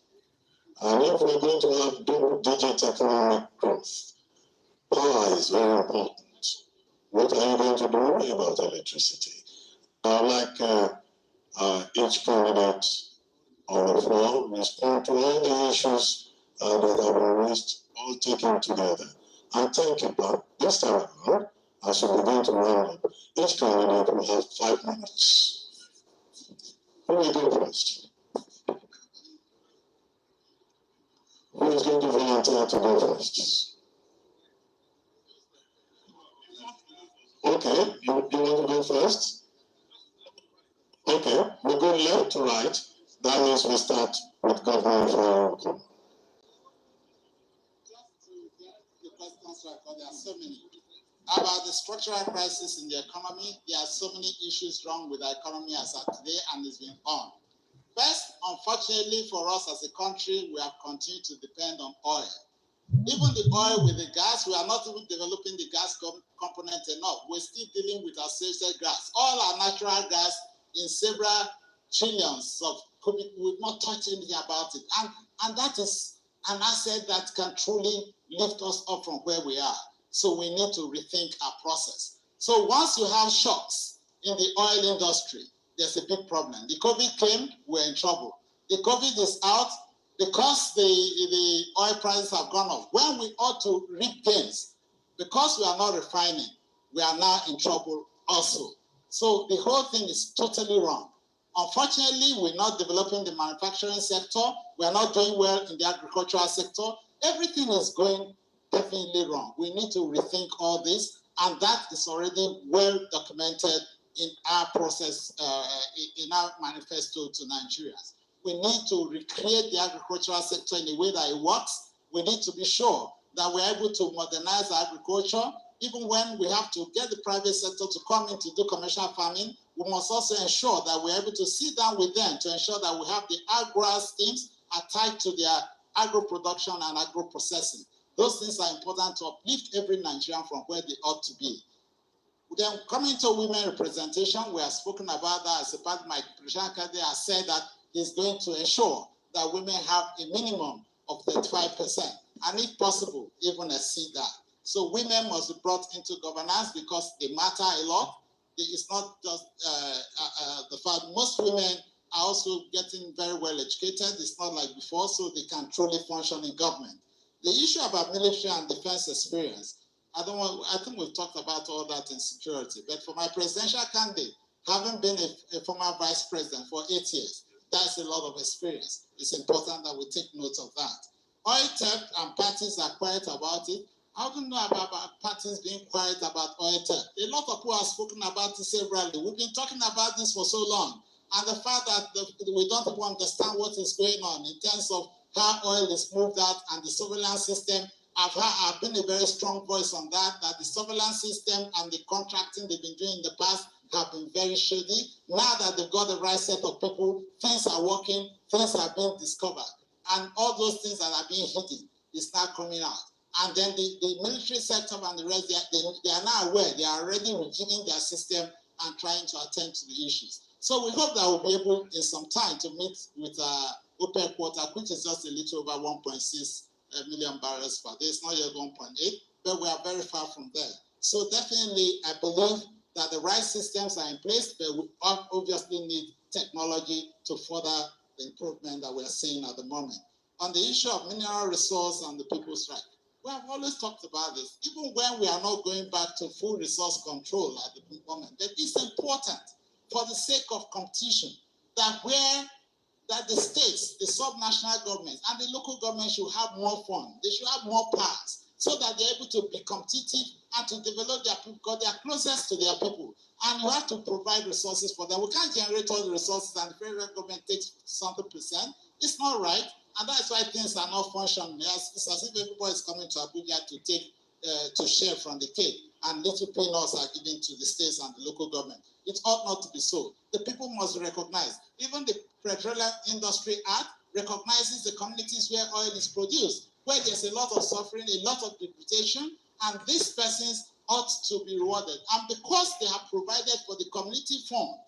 And if we're going to have double-digit economic growth, power is very important. What are you going to do about electricity? Each candidate on the floor respond to all the issues that have been raised, all taken together. And thank you, but this time around, as we begin to round up, each candidate will have 5 minutes. Who will go first? Who is going to volunteer to go first? Okay, you want to go first? Okay, we go left to right. That means we start with Governor Farrell. There are so many. About the structural crisis in the economy, there are so many issues wrong with the economy as of today, and it's been on. First, unfortunately for us as a country, we have continued to depend on oil. Even the oil with the gas, we are not even developing the gas component enough. We're still dealing with associated gas. All our natural gas in several trillions of cubic, we've not touched anything about it. And that is an asset that can truly lift us up from where we are. So we need to rethink our process. So once you have shocks in the oil industry, there's a big problem. The COVID came, we're in trouble. The COVID is out because the oil prices have gone up. When we ought to reap gains, because we are not refining, we are now in trouble also. So the whole thing is totally wrong. Unfortunately, we're not developing the manufacturing sector. We're not doing well in the agricultural sector. Everything is going definitely wrong. We need to rethink all this, and that is already well documented in our process, in our manifesto to Nigerians. We need to recreate the agricultural sector in a way that it works. We need to be sure that we're able to modernize agriculture. Even when we have to get the private sector to come in to do commercial farming, we must also ensure that we're able to sit down with them to ensure that we have the agro schemes attached to their agro production and agro processing. Those things are important to uplift every Nigerian from where they ought to be. Then coming to women representation, we have spoken about that as a part of my presidential candidate has said that he's going to ensure that women have a minimum of 35%, and if possible, even exceed that. So women must be brought into governance because they matter a lot. It's not just the fact most women are also getting very well educated. It's not like before, so they can truly function in government. The issue about military and defense experience, I think we've talked about all that in security, but for my presidential candidate, having been a former vice president for 8 years, that's a lot of experience. It's important that we take note of that. Oil theft and parties are quiet about it. I don't know about parties being quiet about oil tech. A lot of people have spoken about it severally. We've been talking about this for so long. And the fact that we don't even understand what is going on in terms of how oil is moved out and the surveillance system. I've been a very strong voice on that the surveillance system and the contracting they've been doing in the past have been very shady. Now that they've got the right set of people, things are working, things are being discovered. And all those things that are being hidden is now coming out. And then the military sector and the rest, they are now aware, they are already rejigging their system and trying to attend to the issues. So we hope that we'll be able in some time to meet with OPEC quota, which is just a little over 1.6 million barrels per day. It's not yet 1.8, but we are very far from there. So definitely, I believe that the right systems are in place, but we obviously need technology to further the improvement that we're seeing at the moment. On the issue of mineral resource and the people's right, we have always talked about this, even when we are not going back to full resource control at the moment. That it's important for the sake of competition that the states, the subnational governments, and the local governments should have more funds. They should have more powers so that they're able to be competitive and to develop their people because they are closest to their people. And you have to provide resources for them. We can't generate all the resources and the federal government takes something percent. It's not right. And that's why things are not functioning. It's as if everybody is coming to Abuja to take, to share from the cake, and little peanuts are given to the states and the local government. It ought not to be so. The people must recognize. Even the Petroleum Industry Act recognizes the communities where oil is produced, where there's a lot of suffering, a lot of deportation, and these persons ought to be rewarded. And because they have provided for the community fund,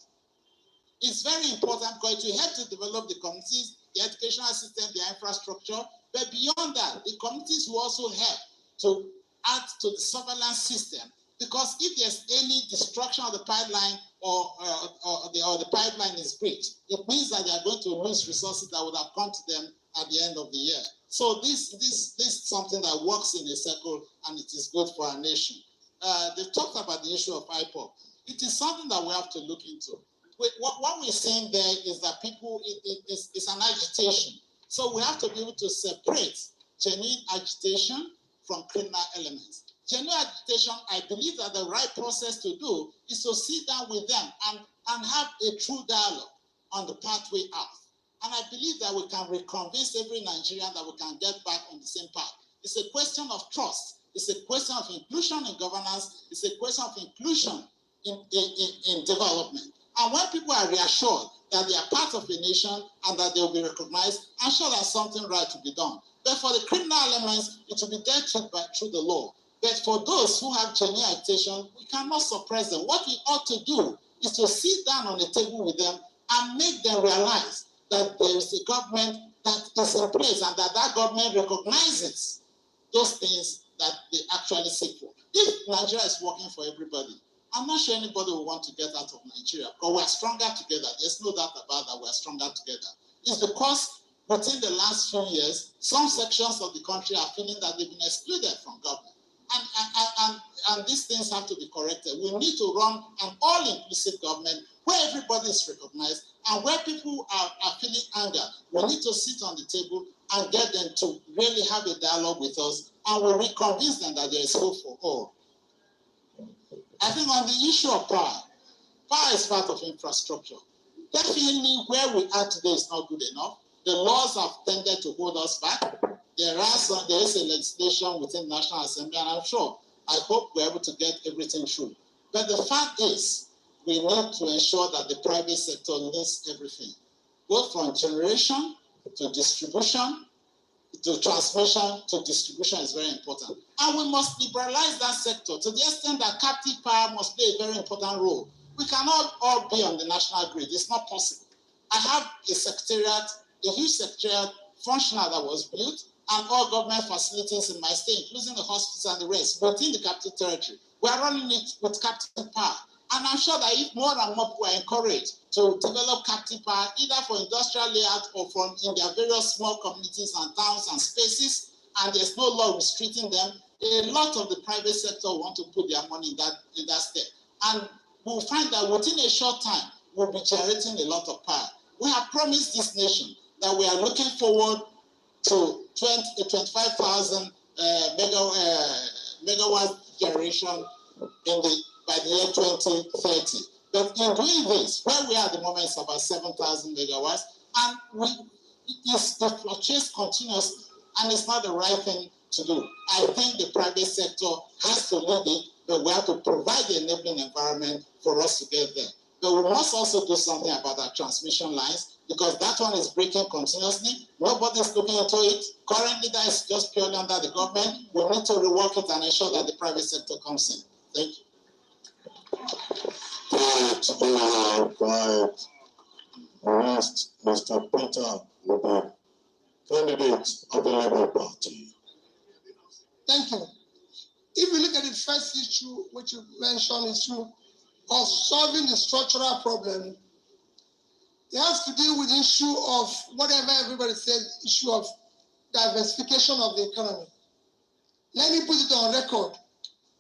it's very important because it will help to develop the communities, the educational system, the infrastructure. But beyond that, the communities will also help to add to the surveillance system. Because if there's any destruction of the pipeline or the pipeline is breached, it means that they are going to lose resources that would have come to them at the end of the year. So this is something that works in a circle, and it is good for our nation. They've talked about the issue of IPOP. It is something that we have to look into. What we're saying there is that people, it's an agitation. So we have to be able to separate genuine agitation from criminal elements. Genuine agitation, I believe that the right process to do is to sit down with them and have a true dialogue on the pathway out. And I believe that we can reconvince every Nigerian that we can get back on the same path. It's a question of trust. It's a question of inclusion in governance. It's a question of inclusion in development. And when people are reassured that they are part of a nation and that they will be recognized, I'm sure there's something right to be done. But for the criminal elements, it will be dealt with through the law. But for those who have genuine agitation, we cannot suppress them. What we ought to do is to sit down on the table with them and make them realize that there is a government that is in place and that government recognizes those things that they actually seek for. If Nigeria is working for everybody, I'm not sure anybody will want to get out of Nigeria, because we're stronger together. There's no doubt about that, we're stronger together. It's because within the last few years, some sections of the country are feeling that they've been excluded from government. And these things have to be corrected. We need to run an all-inclusive government where everybody is recognized and where people are feeling anger. We need to sit on the table and get them to really have a dialogue with us, and we'll reconvince them that there is hope for all. I think on the issue of power is part of infrastructure. Definitely where we are today is not good enough. The laws have tended to hold us back. There is a legislation within the National Assembly, and I hope we're able to get everything through. But the fact is, we need to ensure that the private sector leads everything, both from generation to distribution, to transmission to distribution is very important. And we must liberalize that sector to the extent that captive power must play a very important role. We cannot all be on the national grid. It's not possible. I have a secretariat, a huge secretariat functional that was built, and all government facilities in my state, including the hospitals and the rest, within the capital territory. We are running it with captive power. And I'm sure that if more and more people are encouraged to develop captive power, either for industrial layout or in their various small communities and towns and spaces, and there's no law restricting them, a lot of the private sector want to put their money in that step. And we'll find that within a short time, we'll be generating a lot of power. We have promised this nation that we are looking forward to 25,000 megawatt generation by the year 2030. But in doing this, where we are at the moment is about 7,000 megawatts, and it fluctuates continuously, and it's not the right thing to do. I think the private sector has to lead it, but we have to provide the enabling environment for us to get there. But we must also do something about our transmission lines, because that one is breaking continuously. Nobody's looking into it. Currently, that is just purely under the government. We need to rework it and ensure that the private sector comes in. Thank you. Quiet. Next, Mr. Peter will be candidate of the Labour Party. Thank you. If you look at the first issue, which you mentioned, issue of solving the structural problem, it has to deal with the issue of whatever everybody says, issue of diversification of the economy. Let me put it on record.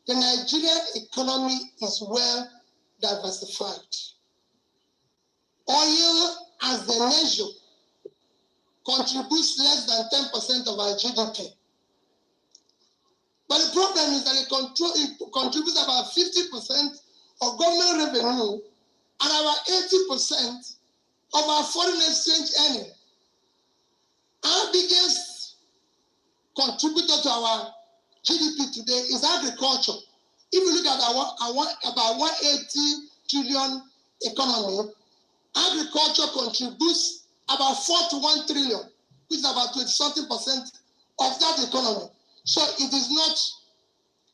The Nigerian economy is well diversified. Oil as the measure contributes less than 10% of our GDP. But the problem is that it contributes about 50% of government revenue and about 80% of our foreign exchange earning. Our biggest contributor to our GDP today is agriculture. If you look at our about 180 trillion economy, agriculture contributes about 4 to 1 trillion, which is about 20-something% of that economy. So it is not,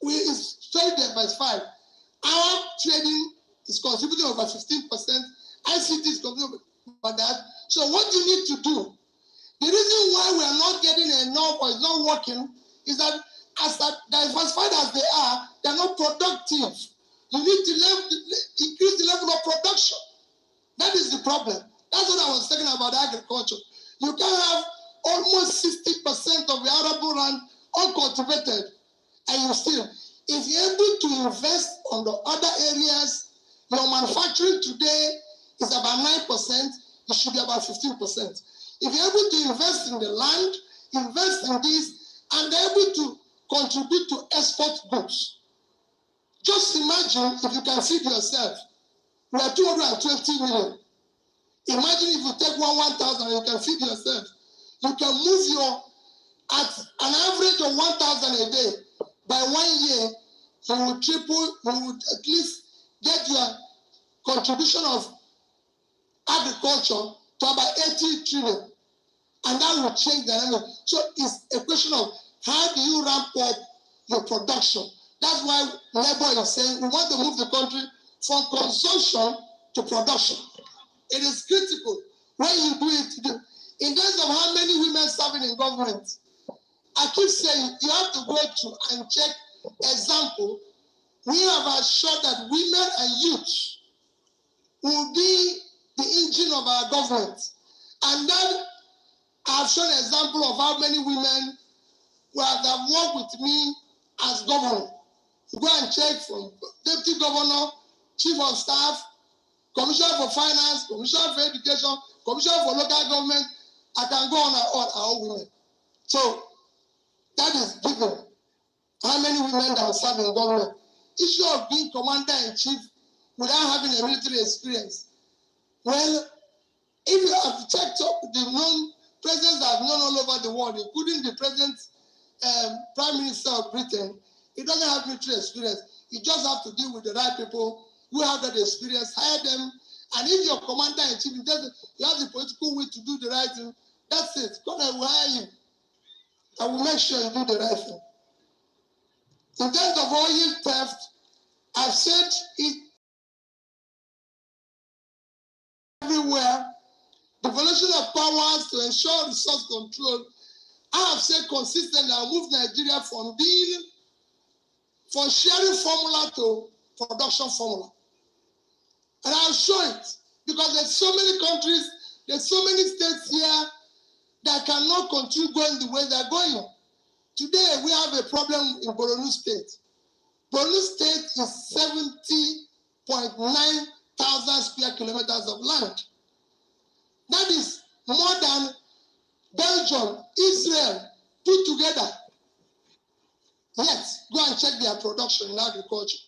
it's very diversified. Our trading is contributing over 15%, ICT is contributing over that. So what you need to do, the reason why we are not getting enough or it's not working is that as diversified as they are not productive. You need to increase the level of production. That is the problem. That's what I was talking about agriculture. You can have almost 60% of the arable land uncultivated, and you still, if you're able to invest on the other areas, your manufacturing today is about 9%, it should be about 15%. If you're able to invest in the land, invest in this, and they're able to contribute to export goods. Just imagine if you can feed yourself. We are 220 million. Imagine if you take 1,000 and you can feed yourself. You can move at an average of 1,000 a day. By 1 year, you will triple, you would at least get your contribution of agriculture to about 80 trillion. And that will change the dynamic. So it's a question of how do you ramp up your production? That's why Labour is saying we want to move the country from consumption to production. It is critical when you do it. In terms of how many women serving in government, I keep saying you have to go through and check example. We have assured that women and youth will be the engine of our government. And then I've shown an example of how many women who have worked with me as governor. You go and check from deputy governor, chief of staff, commissioner for finance, commissioner for education, commissioner for local government. I can go on and on, all women. So that is given. How many women that serve in government? Issue of being commander-in-chief without having a military experience. Well, if you have checked up the known presidents that have known all over the world, including the present Prime Minister of Britain, he doesn't have military experience. You just have to deal with the right people who have that experience, hire them, and if your commander-in-chief, you have the political will to do the right thing, that's it. God, I will hire you. I will make sure you do the right thing. In terms of oil theft, I've said it everywhere. Devolution of powers to ensure resource control. I have said consistently, I moved Nigeria from sharing formula to production formula. And I'll show it because there's so many countries, there's so many states here that cannot continue going the way they're going. Today, we have a problem in Borno State. Borno State is 70.9 thousand square kilometers of land. That is more than Belgium, Israel put together. Yet, go and check their production in agriculture.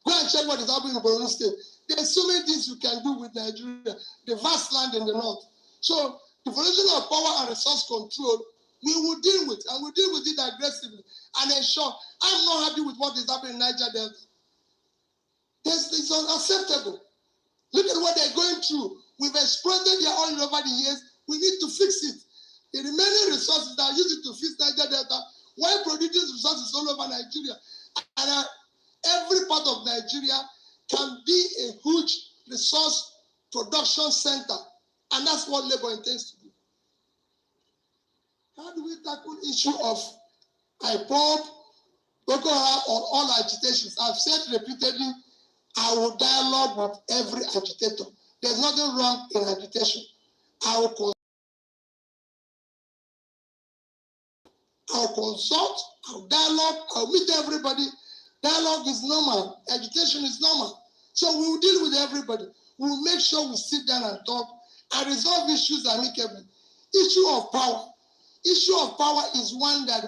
Go and check what is happening in Borno State. There's so many things you can do with Nigeria, the vast land in the north. So, devolution of power and resource control, we will deal with, and we'll deal with it aggressively and ensure. I'm not happy with what is happening in Niger Delta. It's unacceptable. Look at what they're going through. We've exploited their oil over the years. We need to fix it. The remaining resources that are used to fix Niger Delta, while producing resources all over Nigeria, and every part of Nigeria can be a huge resource production center. And that's what Labour intends to do. How do we tackle the issue of IPOB, Boko Haram, or all agitations? I've said repeatedly, I will dialogue with every agitator. There's nothing wrong in agitation. I will consult, I'll dialogue, I'll meet everybody. Dialogue is normal, agitation is normal. So we will deal with everybody. We will make sure we sit down and talk and resolve issues amicably. Issue of power. Issue of power is one that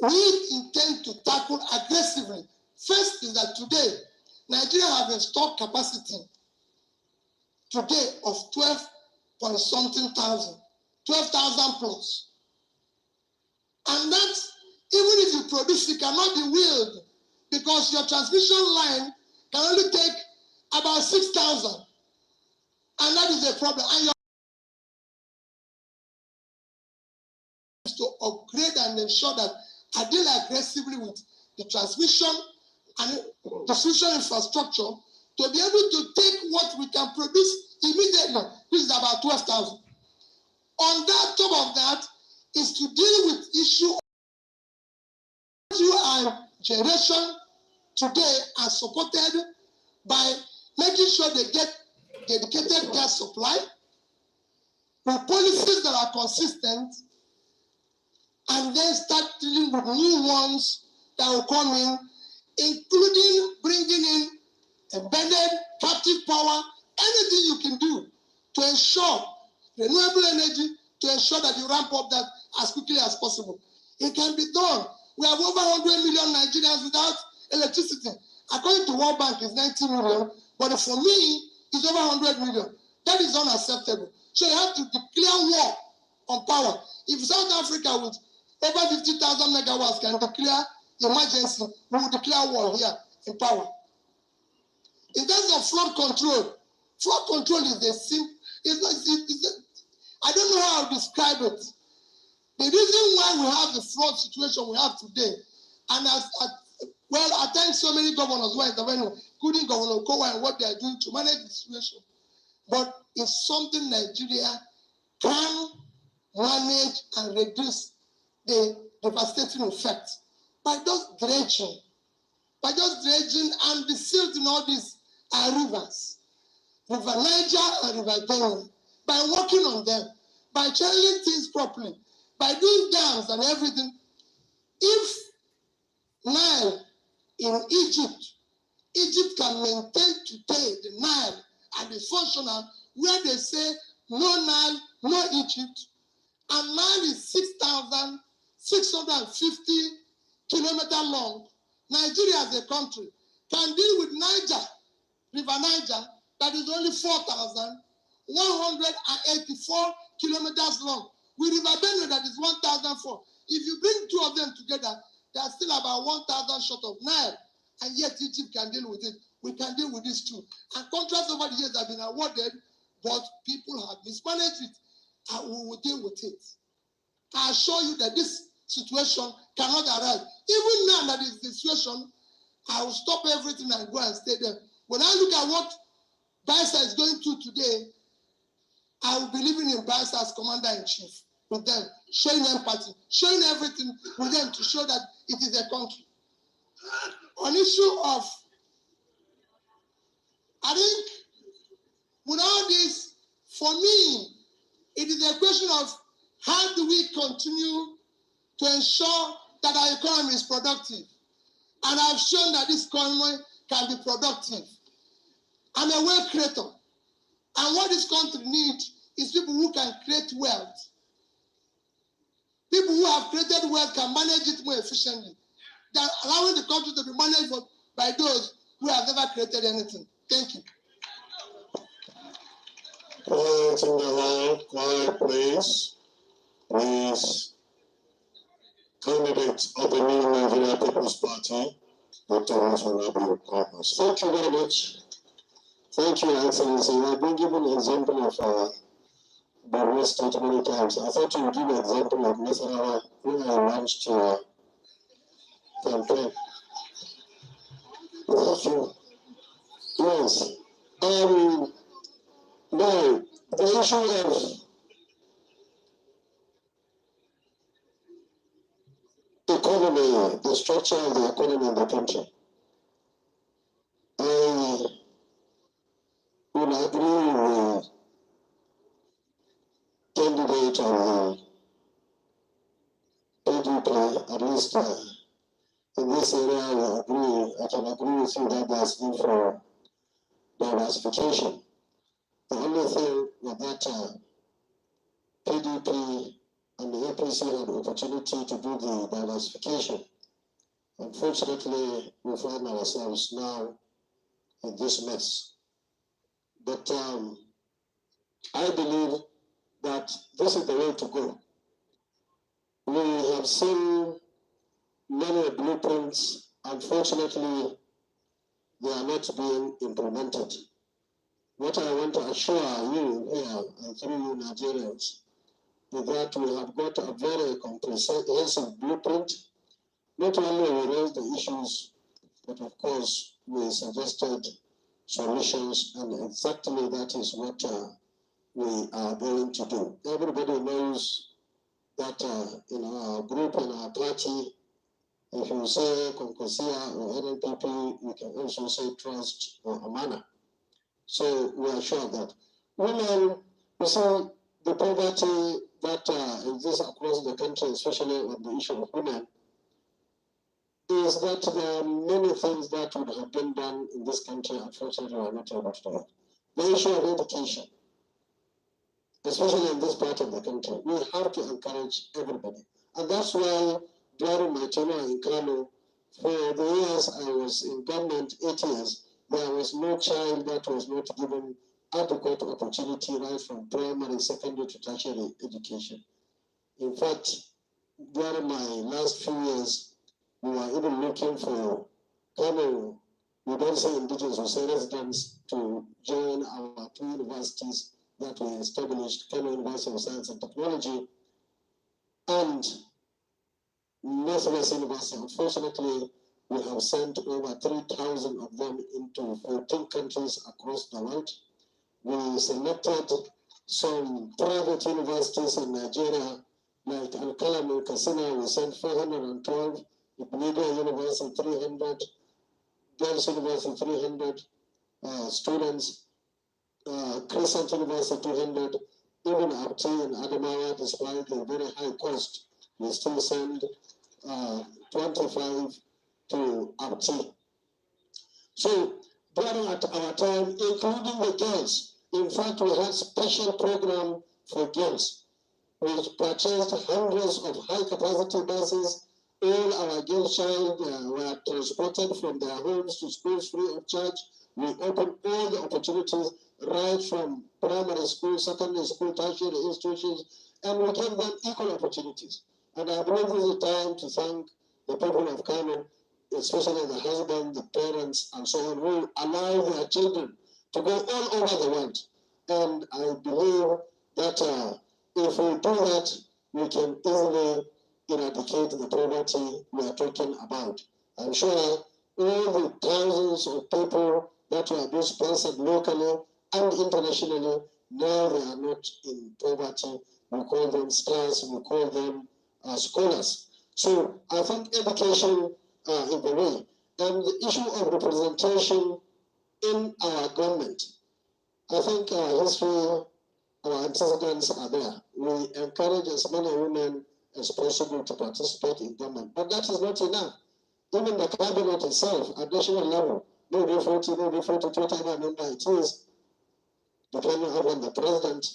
we intend to tackle aggressively. First is that today, Nigeria have installed capacity today of 12,000 plus. And that, even if you produce, it cannot be wheeled because your transmission line can only take about 6,000. And that is a problem. And you have to upgrade and ensure that I deal aggressively with the transmission and distribution infrastructure to be able to take what we can produce immediately, which is about 12,000. On that, top of that, is to deal with issue and generation today are supported by making sure they get dedicated gas supply with policies that are consistent, and then start dealing with new ones that will come in, including bringing in embedded captive power, anything you can do to ensure renewable energy, to ensure that you ramp up that as quickly as possible. It can be done. We have over 100 million Nigerians without electricity. According to World Bank, it's 90 million, but for me, it's over 100 million. That is unacceptable. So you have to declare war on power. If South Africa with over 50,000 megawatts can declare emergency, we will declare war here in power. In terms of flood control is a simple, I don't know how to describe it. The reason why we have the flood situation we have today, and I thank so many governors who are intervening, including Governor Kowa and what they are doing to manage the situation. But it's something Nigeria can manage and reduce the devastating effect by just dredging and the silt in all these rivers, River Niger and River Benue, by working on them, by channeling things properly, by doing dams and everything. If Nile in Egypt can maintain today the Nile and is functional, where they say no Nile, no Egypt, and Nile is 6,650 kilometers long. Nigeria as a country can deal with Niger, River Niger, that is only 4,184 kilometers long, with River Benue that is 1,004. If you bring two of them together, they are still about 1,000 short of Nile, and yet Egypt can deal with it. We can deal with this too. And contracts over the years have been awarded, but people have mismanaged it, and we will deal with it. I assure you that this situation cannot arise. Even now that is the situation, I will stop everything and go and stay there. When I look at what Baisa is going through today, I will be living in Baisa as commander-in-chief with them, showing empathy, showing everything with them to show that it is a country. On issue of, I think, with all this, for me, it is a question of how do we continue to ensure that our economy is productive. And I've shown that this economy can be productive. I'm a wealth creator. And what this country needs is people who can create wealth. people who have created wealth can manage it more efficiently than allowing the country to be managed by those who have never created anything. Thank you. Quiet in the hall, quiet please. Please. Candidate of the New Nigeria People's Party, Dr. Honorable Corpus. Thank you very much. Thank you, Excellency. I've been given an example of Borno State many times. I thought you would give an example of Nasarawa when I launched your campaign. Thank you. Yes. Now, the issue of economy, the structure of the economy in the country, I will agree with the candidate of the PDP, at least in this area, I can agree with you that there's need for diversification. The only thing with that PDP and the APC had the opportunity to do the diversification. Unfortunately, we find ourselves now in this mess. But I believe that this is the way to go. We have seen many blueprints. Unfortunately, they are not being implemented. What I want to assure you here and through you Nigerians is that we have got a very comprehensive blueprint. Not only we raised the issues, but of course we suggested solutions, and exactly that is what we are going to do. Everybody knows that in our group, in our party, if you say Concosia or NNPP, you can also say Trust or Amana. So we are sure that women, you see, the poverty that exists across the country, especially on the issue of women, is that there are many things that would have been done in this country, unfortunately, are not able to do. The issue of education, especially in this part of the country, we have to encourage everybody. And that's why during my tenure in Kano, for the years I was in government, 8 years, there was no child that was not given adequate opportunity right from primary, secondary to tertiary education. In fact, during my last few years, we were even looking for Kano, we don't say indigenous, we say residents, to join our 2 universities that we established, Kano University of Science and Technology and Northwest University. Unfortunately, we have sent over 3,000 of them into 14 countries across the world. We selected some private universities in Nigeria, like Al-Kalam Kasina, we sent 412, Ibnidia University 300, Girls University 300 students, Crescent University 200, even Abti and Adamawa, despite the very high cost, we still send 25 to Abti. So during our time, including the girls, in fact, we had special program for girls. We purchased hundreds of high-capacity buses. All our girl child were transported from their homes to schools free of charge. We opened all the opportunities right from primary school, secondary school, tertiary institutions, and we gave them equal opportunities. And I believe this is the time to thank the people of Kano, especially the husband, the parents, and so on, who allow their children to go all over the world. And I believe that if we do that, we can easily eradicate the poverty we are talking about. I'm sure all the thousands of people that were being sponsored locally and internationally, now they are not in poverty. We call them stars, we call them scholars. So I think education is the way. And the issue of representation in our government, I think our history, our antecedents are there. We encourage as many women as possible to participate in government. But that is not enough. Even the cabinet itself, at national level, maybe 40, maybe 42, whatever number it is, depending upon the president,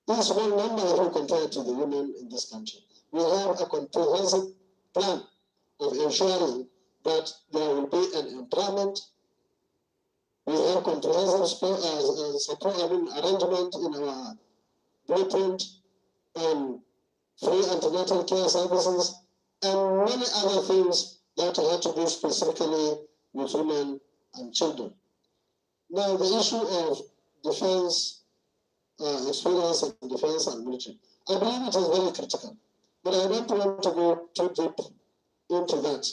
is one number when compared to the women in this country. We have a comprehensive plan of ensuring that there will be an empowerment. We have comprehensive support arrangement in our blueprint and free antenatal care services and many other things that have to do specifically with women and children. Now, the issue of defense experience and defense and military, I believe it is very critical, but I don't want to go too deep into that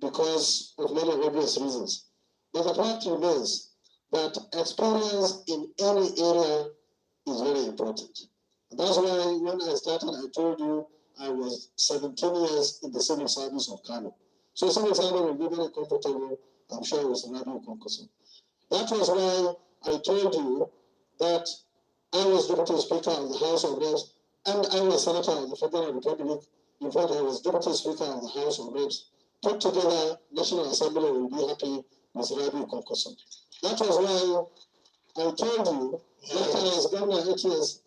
because of many obvious reasons. But the fact remains that experience in any area is very important. And that's why when I started, I told you I was 17 years in the civil service of Kano. So civil service will be very comfortable, I'm sure, with Radio Concourse. That was why I told you that I was Deputy Speaker of the House of Reps and I was Senator of the Federal Republic. In fact, I was Deputy Speaker of the House of Reps. Put together, National Assembly will be happy with Radio Concourse. That was why I told you that I was Governor 8 years.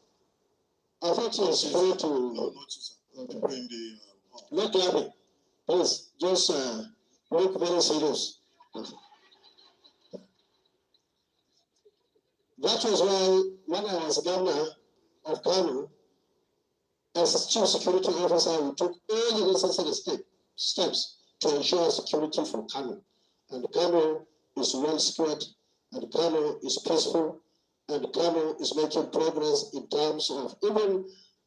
I thought it was free to... Okay. Not clapping. Please, just look very serious. That was why, when I was governor of Kano, as a chief security officer, we took all the necessary steps to ensure security for Kano. And Kano is well secured, and Kano is peaceful, and Kano is making progress in terms of even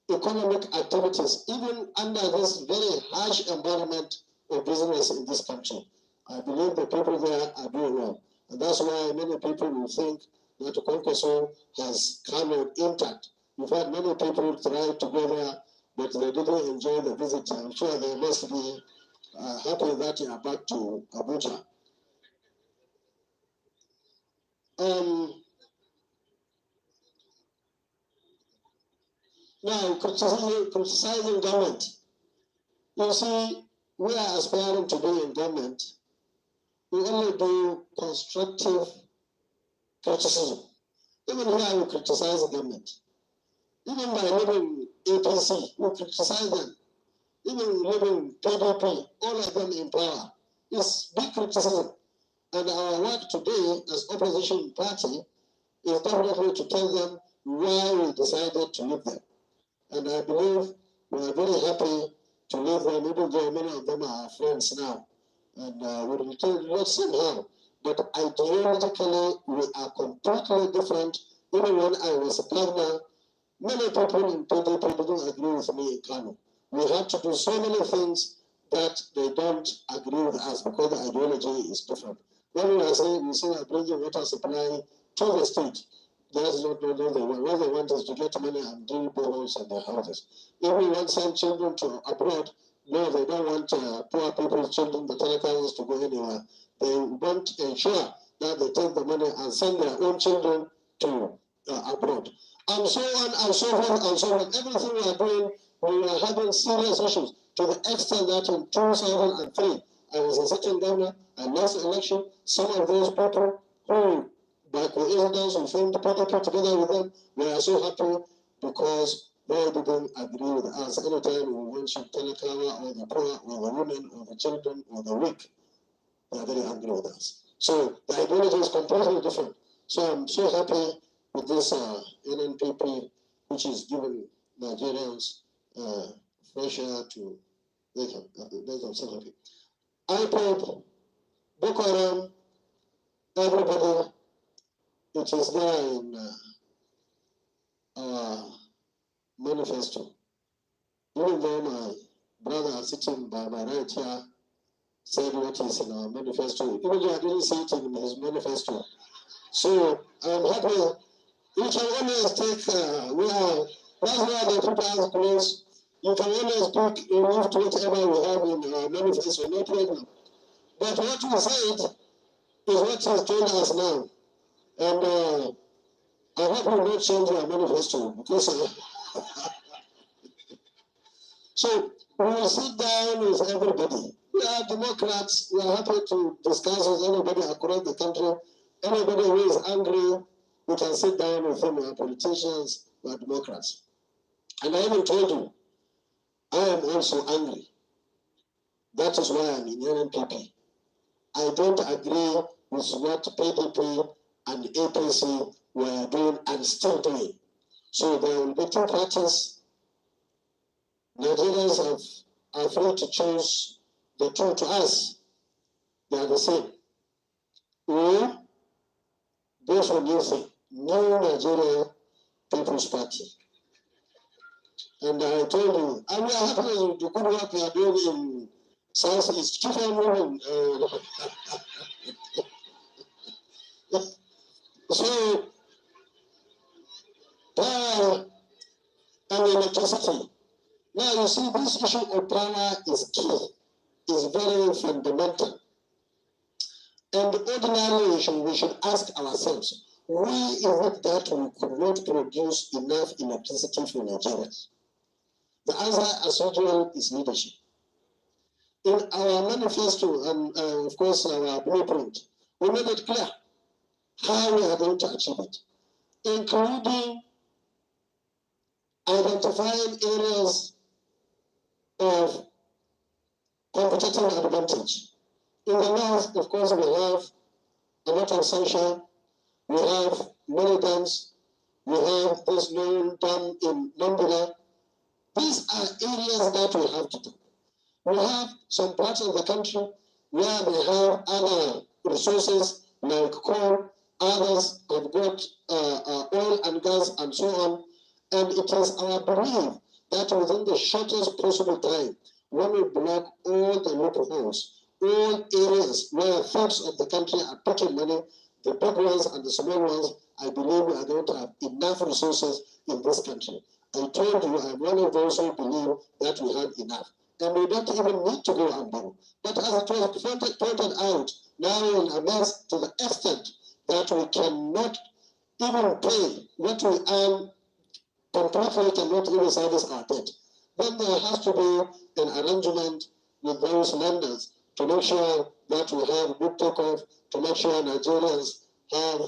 economic activities, even under this very harsh environment of business in this country. I believe the people there are doing well. And that's why many people will think that Konkoso has Kano intact. In fact, many people tried to go there, but they didn't enjoy the visit. I'm sure they must be happy that you are back to Abuja. Now, criticizing government. You see, we are aspiring to be in government. We only do constructive criticism. Even here, we criticize the government. Even by leaving APC, we criticize them. Even leaving PDP, all of them in power. It's big criticism. And our work today as opposition party is definitely to tell them why we decided to leave them. And I believe we are very happy to leave them, even though many of them are our friends now. And we will tell you not somehow, but ideologically we are completely different. Even when I was a governor, many people in PDP didn't agree with me in Kano. We have to do so many things that they don't agree with us because the ideology is different. When we are saying we say bringing water supply to the state, that's not what they want. What they want is to get money and drill boreholes in their houses. If we want some children to abroad, no, they don't want poor people's children, the Talakas, to go anywhere. They want to ensure that they take the money and send their own children to abroad. And so on and so forth and so on. Everything we are doing, we are having serious issues to the extent that in 2003, I was a sitting governor, I lost the election. Some of those people who, by coincidence, we formed the party together with them, we are so happy because they didn't agree with us. Anytime we mention Telekawa or the poor or the women or the children or the weak, they are very angry with us. So the ideology is completely different. So I'm so happy with this NNPP, which is giving Nigerians fresh air to make themselves happy. IPOP, Boko Haram, everybody, it is there in our manifesto. Even though my brother sitting by my right here said what is in our manifesto, even though I didn't see it in his manifesto. So I'm happy. You can always take, that's why the people ask close. You can always pick and move to whatever we have in our manifesto, no problem. But what we said is what he's told us now. And I hope we will not change our manifesto because so we will sit down with everybody. We are Democrats. We are happy to discuss with anybody across the country. Anybody who is angry, we can sit down with them, our politicians, we are Democrats. And I even told you, I am also angry. That is why I'm in NNPP. I don't agree with what PDP and APC were doing and still doing. So there will be two parties. Nigerians are free to choose the two. To us. They are the same. Or go for new thing, New Nigeria People's Party. And I told you, and we are happy with the good work we are doing in Southeast. Keep on moving. So, power and electricity. Now you see, this issue of power is key, is very fundamental. And ordinarily, we should ask ourselves, why is it that we could not produce enough electricity for Nigerians? The answer, as usual, is leadership. In our manifesto and, of course, our blueprint, we made it clear how we are going to achieve it, including identifying areas of competitive advantage. In the north, of course, we have a lot of sunshine, we have many dams, we have this known dam in Mambila. These are areas that we have to do. We have some parts of the country where we have other resources like coal, others have got oil and gas and so on. And it is our belief that within the shortest possible time, when we block all the loopholes, all areas where thirds of the country are taking money, the big ones and the small ones, I believe we are going to have enough resources in this country. I told you I'm one of those who believe that we have enough. And we don't even need to go and borrow. But as it was pointed out, now in a mess to the extent that we cannot even pay what we earn completely, cannot even service our debt. Then there has to be an arrangement with those lenders to make sure that we have good takeoff, to make sure Nigerians have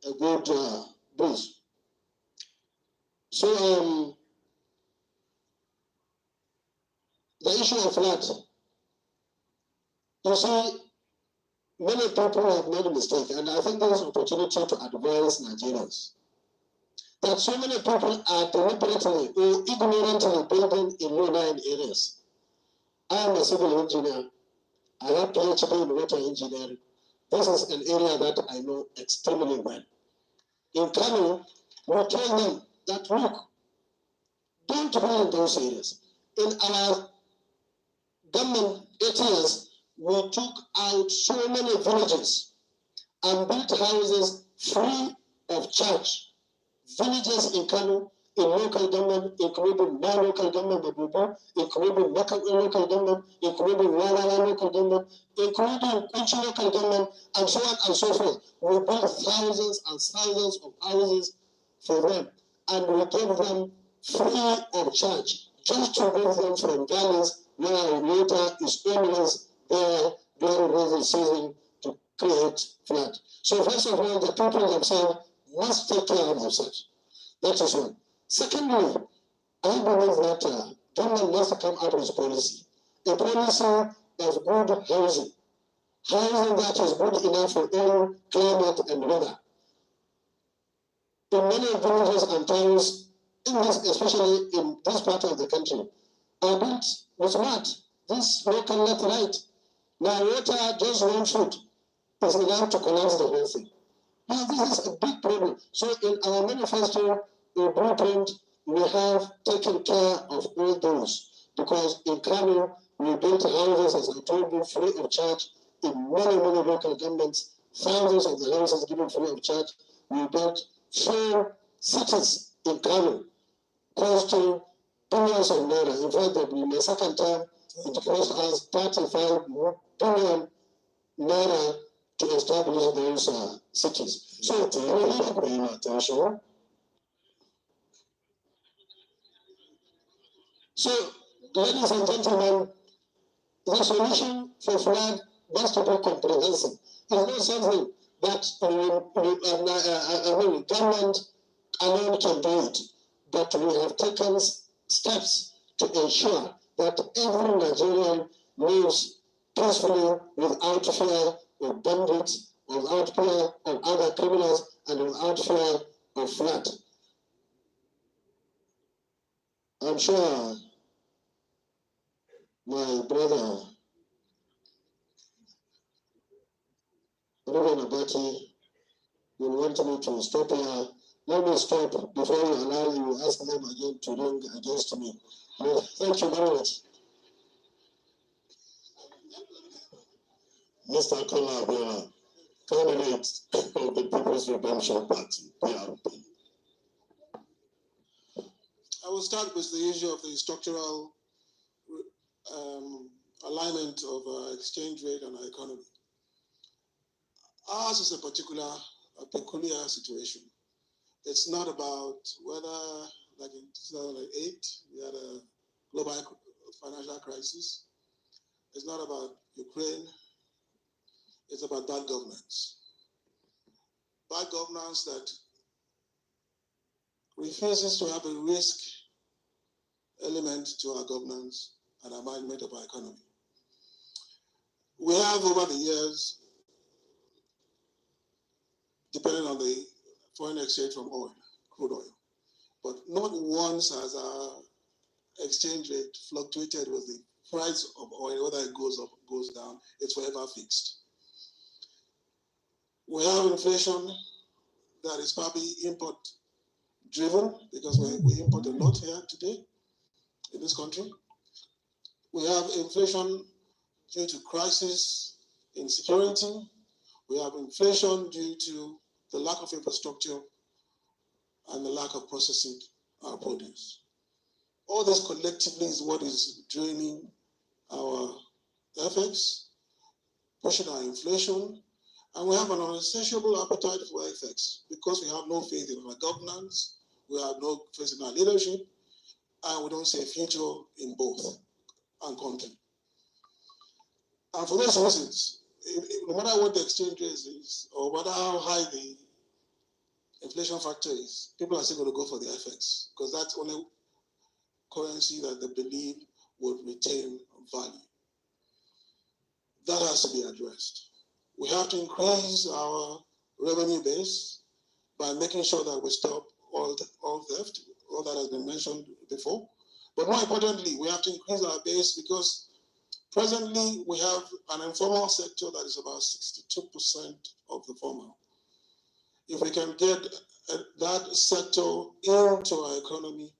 a good boost. So the issue of flood, you see, many people have made a mistake, and I think there is an opportunity to advise Nigerians that so many people are deliberately or ignorantly building in low-lying areas. I am a civil engineer. I have PhD in water engineering. This is an area that I know extremely well. In Kano, we told them that, look, don't build in those areas. In our government 8 years, we took out so many villages and built houses free of charge. Villages in Kano, in local government, including my local government, Babuba, including Maka local government, including Walawa local government, including Kunchi local government, and so on and so forth. We built thousands and thousands of houses for them, and we gave them free of charge, just to move them from valleys where water is always there during rainy season to create flood. So first of all, the people themselves must take care of themselves. That is one. Secondly, I believe that government must come out with policy. A policy of good housing. Housing that is good enough for all climate and weather. In many villages and towns, especially in this part of the country, are built with what? This local net right. Now water, just one foot, is enough to collapse the whole thing. Now this is a big problem. So in our manifesto, or blueprint, we have taken care of all those. Because in Kano, we built houses, as I told you, free of charge. In many, many local governments, thousands of the houses given free of charge. We built 4 cities in Kano, costing billions of naira. In fact, in my second term, it cost us 35 billion naira to establish those cities. So it's really paying attention. So, ladies and gentlemen, the solution for flood must be comprehensive. It's not something that government alone can do it. but we have taken steps to ensure that every Nigerian lives peacefully without fear of bandits, without fear of other criminals, and without fear of flood. I'm sure my brother, Reverend Abati, will want me to stop here. Let me stop before you allow you ask them again to ring against me. No, thank you very much. Mr. Kola Abiola, candidate of the People's Redemption Party, PRP. I will start with the issue of the structural alignment of exchange rate and our economy. Ours is a peculiar situation. It's not about whether, like in 2008, we had a global financial crisis. It's not about Ukraine. It's about bad governance. Bad governance that refuses to have a risk element to our governance and our management of our economy. We have over the years, depending on the foreign exchange from oil, crude oil, but not once has our exchange rate fluctuated with the price of oil, whether it goes up, goes down, it's forever fixed. We have inflation that is probably import driven because we import a lot here today in this country. We have inflation due to crisis in security. We have inflation due to the lack of infrastructure and the lack of processing our produce. All this collectively is what is draining our FX, pushing our inflation, and we have an insatiable appetite for FX because we have no faith in our governance, we have no faith in our leadership, and we don't see a future in both our country. And for those reasons, no matter what the exchange rate is, or no matter how high the inflation factor is, people are still going to go for the FX because that's the only currency that they believe would retain value. That has to be addressed. We have to increase our revenue base by making sure that we stop all theft, all that has been mentioned before. But more importantly, we have to increase our base because presently we have an informal sector that is about 62% of the formal. If we can get that sector into our economy,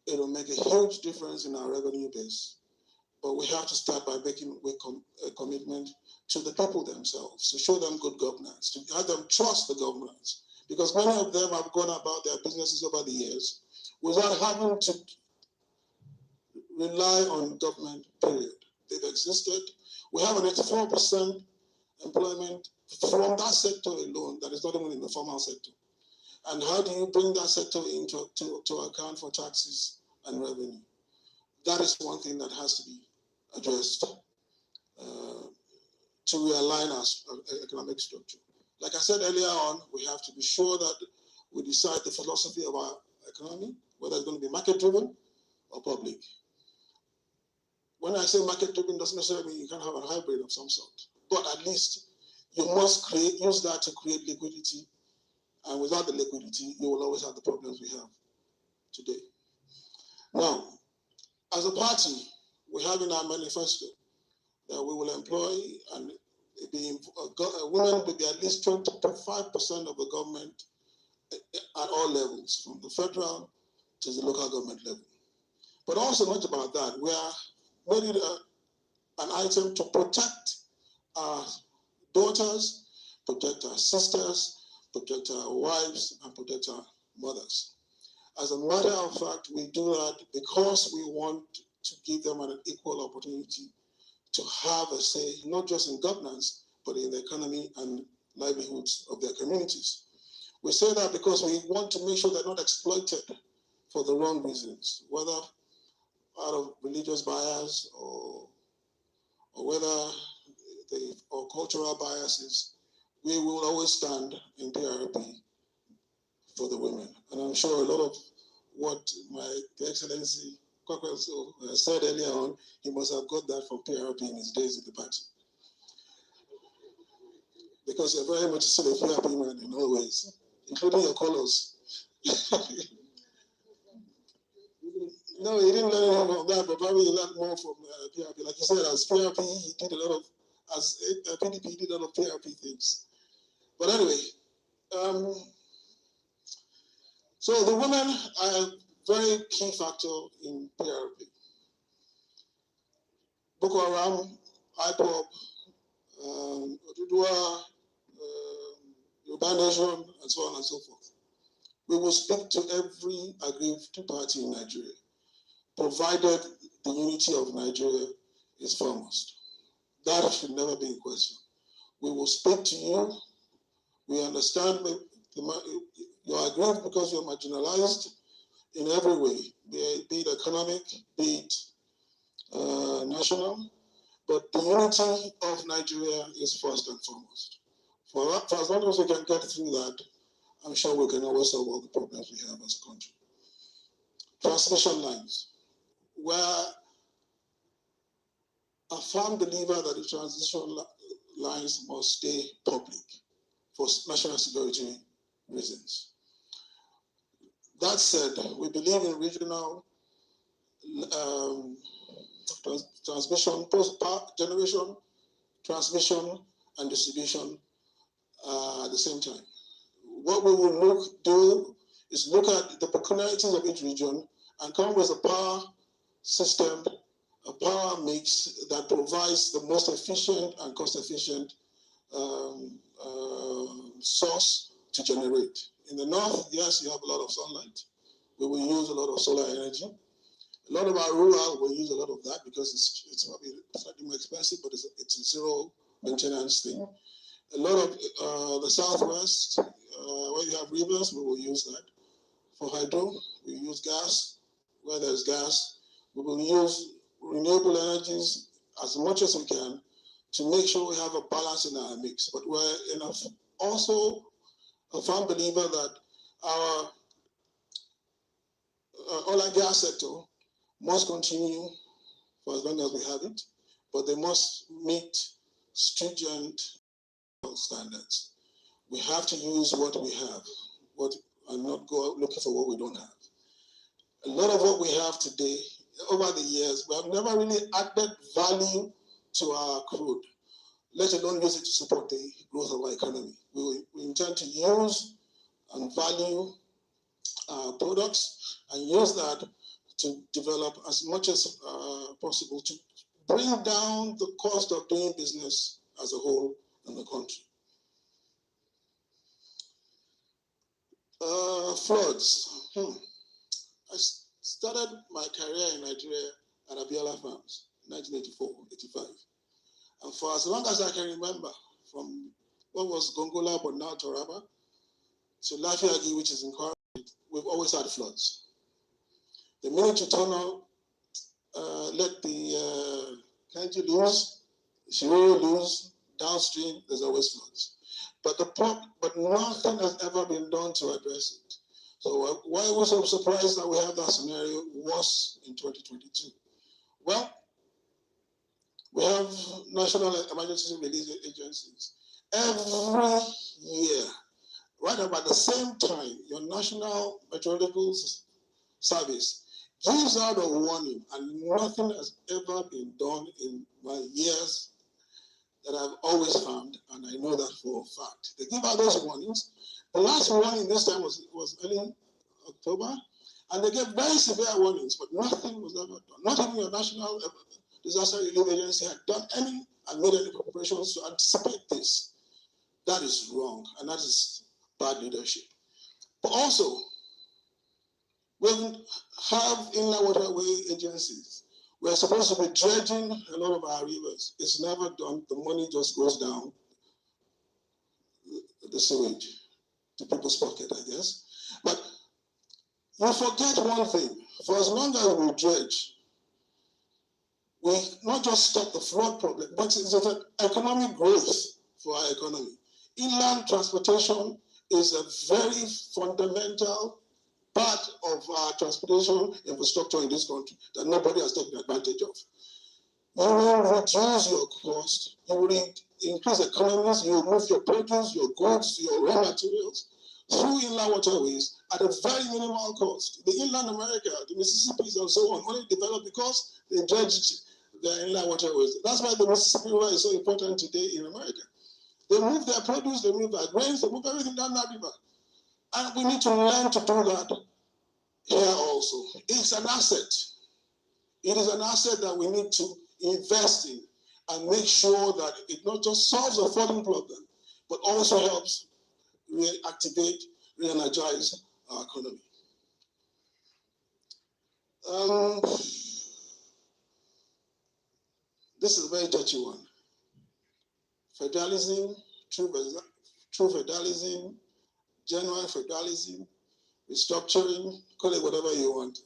it will make a huge difference in our revenue base. But we have to start by making a commitment to the people themselves, to show them good governance, to have them trust the governance. Because many of them have gone about their businesses over the years without having to rely on government, period. They've existed. We have an 84% employment from that sector alone that is not even in the formal sector. And how do you bring that sector to account for taxes and revenue? That is one thing that has to be addressed to realign our economic structure. Like I said earlier on, we have to be sure that we decide the philosophy of our economy, whether it's going to be market-driven or public. When I say market-driven, doesn't necessarily mean you can have a hybrid of some sort, but at least you must use that to create liquidity, and without the liquidity, you will always have the problems we have today. Now, as a party, we have in our manifesto that we will employ and women will be at least 25% of the government at all levels, from the federal to the local government level. But also not about that. We are made it an item to protect our daughters, protect our sisters, protect our wives, and protect our mothers. As a matter of fact, we do that because we want to give them an equal opportunity to have a say, not just in governance, but in the economy and livelihoods of their communities. We say that because we want to make sure they're not exploited for the wrong reasons, whether out of religious bias or whether or cultural biases. We will always stand in PRP for the women. And I'm sure a lot of what my Excellency Kwakwaso said earlier on, he must have got that from PRP in his days in the party. Because you're very much still a PRP man in all ways, including your colors. No, he didn't learn anything from that, but probably he learned more from PRP. Like you said, as PRP, he did a lot of, as PDP, he did a lot of PRP things. But anyway, so the women are a very key factor in PRP. Boko Haram, IPOB, Odudua, Yoruba Nation, and so on and so forth. We will speak to every aggrieved party in Nigeria, provided the unity of Nigeria is foremost. That should never be in question. We will speak to you. We understand you're aggrieved because you're marginalized in every way, be it economic, be it national, but the unity of Nigeria is first and foremost. For as long as we can get through that, I'm sure we can always solve all the problems we have as a country. Transmission lines, where a firm believer that the transmission lines must stay public for national security reasons. That said, we believe in regional transmission, power generation, transmission, and distribution at the same time. What we will do is look at the peculiarities of each region and come up with a power system, a power mix that provides the most efficient and cost-efficient source to generate. In the north, yes, you have a lot of sunlight. We will use a lot of solar energy. A lot of our rural will use a lot of that because it's probably slightly more expensive, but it's a zero maintenance thing. A lot of the southwest, where you have rivers, we will use that. For hydro, we use gas. Where there's gas, we will use renewable energies as much as we can to make sure we have a balance in our mix. But we're also a firm believer that our oil and gas sector must continue for as long as we have it, but they must meet stringent standards. We have to use what we have, and not go out looking for what we don't have. A lot of what we have today, over the years, we have never really added value to our crude, let alone use it to support the growth of our economy. We intend to use and value our products and use that to develop as much as possible to bring down the cost of doing business as a whole in the country. Floods. I started my career in Nigeria at Abiola Farms, 1984-85. And for as long as I can remember, from what was Gongola, but now Toraba, to Lafiagi, which is in Kwara, we've always had floods. The minute you turn out, let the Kanji lose, Shiroro lose, downstream, there's always floods. But nothing has ever been done to address it. So why are we so surprised that we have that scenario worse in 2022? Well, we have national emergency relief agencies. Every year, right about the same time, your National Meteorological Service gives out a warning, and nothing has ever been done in my years that I've always found, and I know that for a fact. They give out those warnings. The last warning this time was early October, and they gave very severe warnings, but nothing was ever done. Not even your National Disaster Relief Agency had done any and made any preparations to anticipate this. That is wrong, and that is bad leadership. But also, we have inland waterway agencies. We're supposed to be dredging a lot of our rivers. It's never done. The money just goes down the sewage to people's pocket, I guess. But you forget one thing. For as long as we dredge, we not just stop the flood problem, but it's an economic growth for our economy. Inland transportation is a very fundamental part of our transportation infrastructure in this country that nobody has taken advantage of. You will reduce your cost, you will increase economies, you will move your produce, your goods, your raw materials through inland waterways at a very minimal cost. The inland America, the Mississippis and so on, only developed because they dredged their inland waterways. That's why the Mississippi River is so important today in America. They move their produce, they move their grains, they move everything down that river. And we need to learn to do that here also. It's an asset. It is an asset that we need to invest in and make sure that it not just solves a falling problem, but also helps reactivate, re-energize our economy. This is a very touchy one. Federalism, true federalism, genuine federalism, restructuring, call it whatever you want.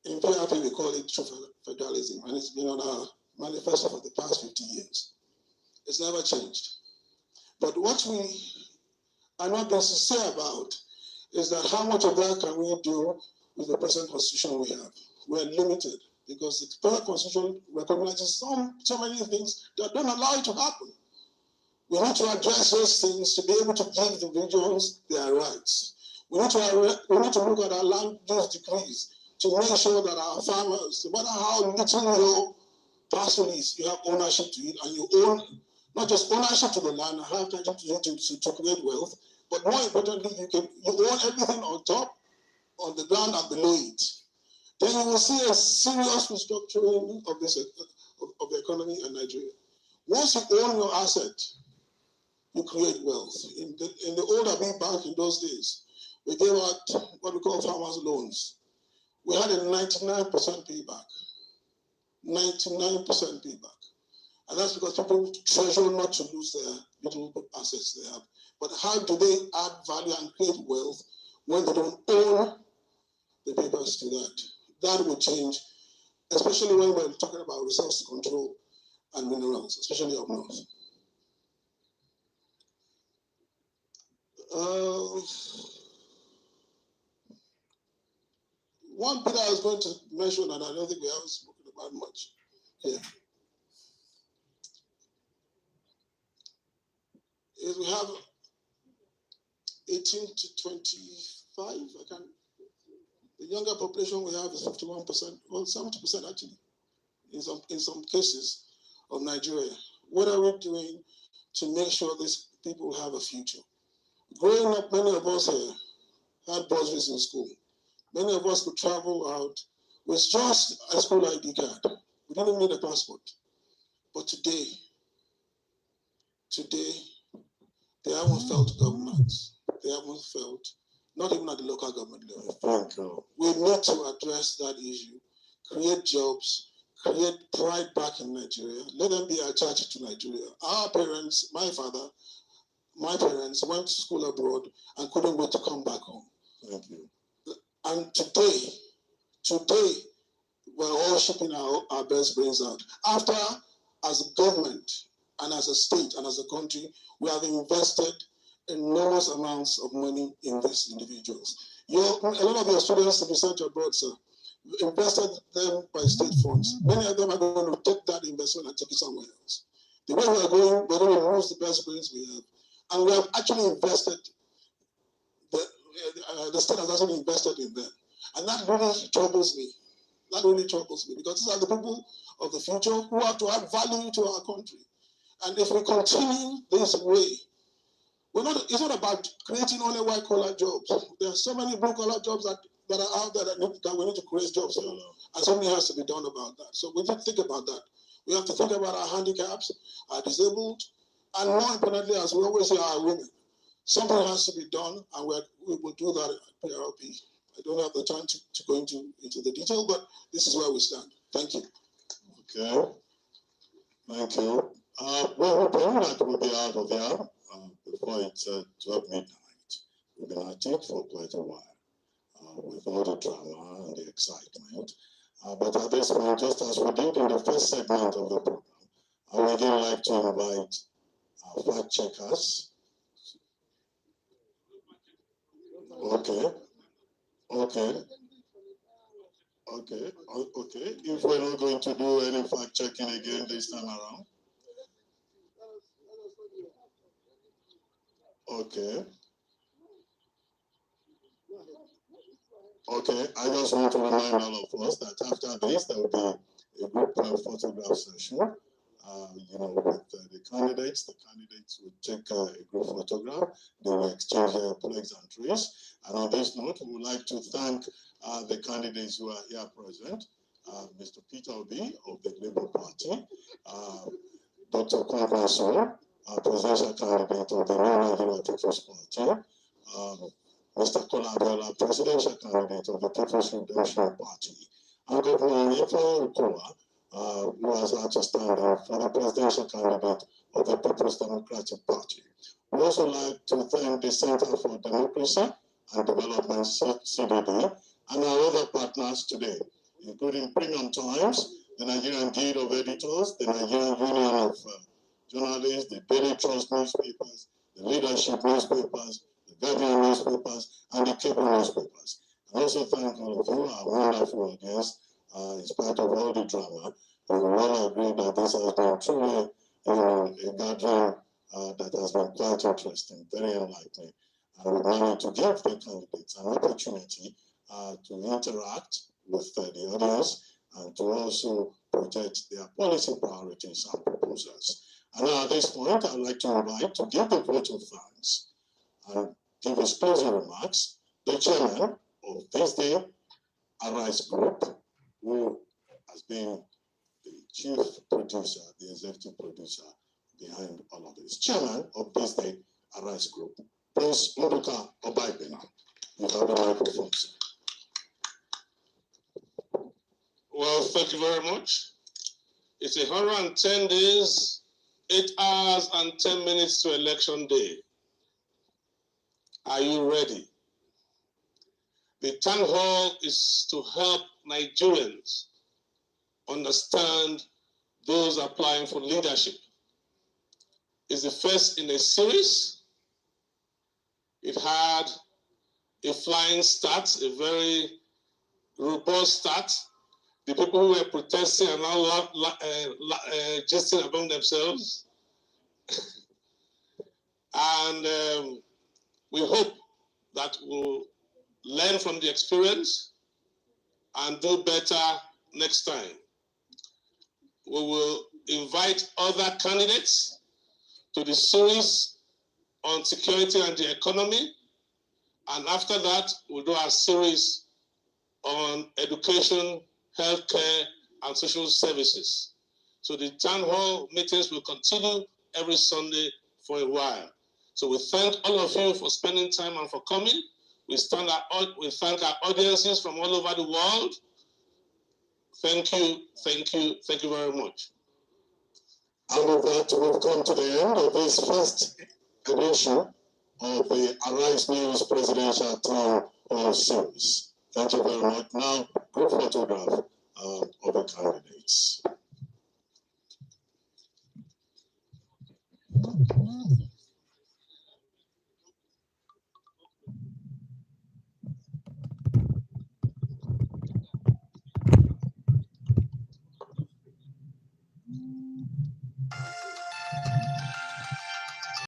In PRP, we call it true federalism, and it's been on our manifesto for the past 50 years. It's never changed. But what we are not sincere about is that how much of that can we do with the present constitution we have? We're limited because the present constitution recognizes so many things that don't allow it to happen. We need to address those things to be able to give the regions their rights. We need to look at our land use decrees to make sure that our farmers, no matter how little your parcel is, you have ownership to it, and you own, not just ownership to the land, and have title to it to create wealth, but more importantly, you own everything on top, on the ground, and below it. Then you will see a serious restructuring of the economy in Nigeria. Once you own your asset, you create wealth. In the old Abi Bank in those days, we gave out what we call farmers' loans. We had a 99% payback. 99% payback. And that's because people treasure not to lose their little assets they have. But how do they add value and create wealth when they don't own the papers to that? That will change, especially when we're talking about resource control and minerals, especially up north. One bit I was going to mention, and I don't think we haven't spoken about much here, is we have 18 to 25, the younger population we have is 51%, well, 70% actually, in some cases of Nigeria. What are we doing to make sure these people have a future? Growing up, many of us here had bursaries in school. Many of us could travel out with just a school ID card. We didn't need a passport. But today, they haven't felt governance. They haven't felt, not even at the local government level. We need to address that issue, create jobs, create pride back in Nigeria. Let them be attached to Nigeria. Our parents, my father, my parents went to school abroad and couldn't wait to come back home. Thank you. And today, we're all shipping our best brains out. After, as a government and as a state and as a country, we have invested enormous amounts of money in these individuals. A lot of your students to be sent abroad, sir, invested them by state funds. Many of them are going to take that investment and take it somewhere else. The way we are going, we're going to lose the best brains we have. And we have actually invested, the state has actually invested in them. And that really troubles me. That really troubles me, because these are the people of the future who have to add value to our country. And if we continue this way, it's not about creating only white-collar jobs. There are so many blue-collar jobs that are out there that we need to create jobs. And something has to be done about that. So we need to think about that. We have to think about our handicaps, our disabled, and more importantly, as we always say, our women. Something has to be done, and we will do that at PRP. I don't have the time to go into the detail, but this is where we stand. Thank you. Okay. Thank you. Well, we're going to be out of here before it's 12 midnight. We've been at it for quite a while with all the drama and the excitement. But at this point, just as we did in the first segment of the program, I would again like to invite our fact checkers. Okay. Okay. Okay. Okay. If we're not going to do any fact checking again this time around. Okay. Okay. I just want to remind all of us that after this, there will be a group photograph session. With the candidates. The candidates will take a group photograph. They will exchange their pleasantries. And on this note, we would like to thank the candidates who are here present. Mr. Peter Obi of the Labour Party, Dr. Kwankwaso, presidential candidate of the New Nigeria People's Party, Mr. Kola Abiola, presidential candidate of the People's Redemption Party, and Governor Ifeanyi Okowa, who has had to stand for the presidential candidate of the People's Democratic Party. We also like to thank the Center for Democracy and Development, CDD, and our other partners today, including Premium Times, the Nigerian Guild of Editors, the Nigerian Union of Journalists, the Daily Trust newspapers, the Leadership newspapers, the Guardian newspapers, and the cable newspapers. I also thank all of you, our wonderful audience. In spite of all the drama, we all agree that this has been truly a gathering that has been quite interesting, very enlightening. And we wanted to give the candidates an opportunity to interact with the audience and to also project their policy priorities and proposals. And now at this point, I'd like to invite to give the vote of thanks and give his closing remarks, the chairman of this day, Arise Group, who has been the chief producer, the executive producer behind all of this. Chairman of this day, Arise Group, Prince Moduka Obaibena. You have the microphone, sir. Well, thank you very much. It's 110 days, 8 hours and 10 minutes to election day. Are you ready? The town hall is to help Nigerians understand those applying for leadership. It's the first in a series. It had a flying start, a very robust start. The people who were protesting are now jesting among themselves. And we hope that we'll learn from the experience and do better next time. We will invite other candidates to the series on security and the economy. And after that, we'll do our series on education, healthcare, and social services. So the town hall meetings will continue every Sunday for a while. So we thank all of you for spending time and for coming. We thank our audiences from all over the world. Thank you, thank you, thank you very much. And with that, we've come to the end of this first edition of the Arise News Presidential Town Hall Series. Thank you very much. Now, group photograph of the candidates.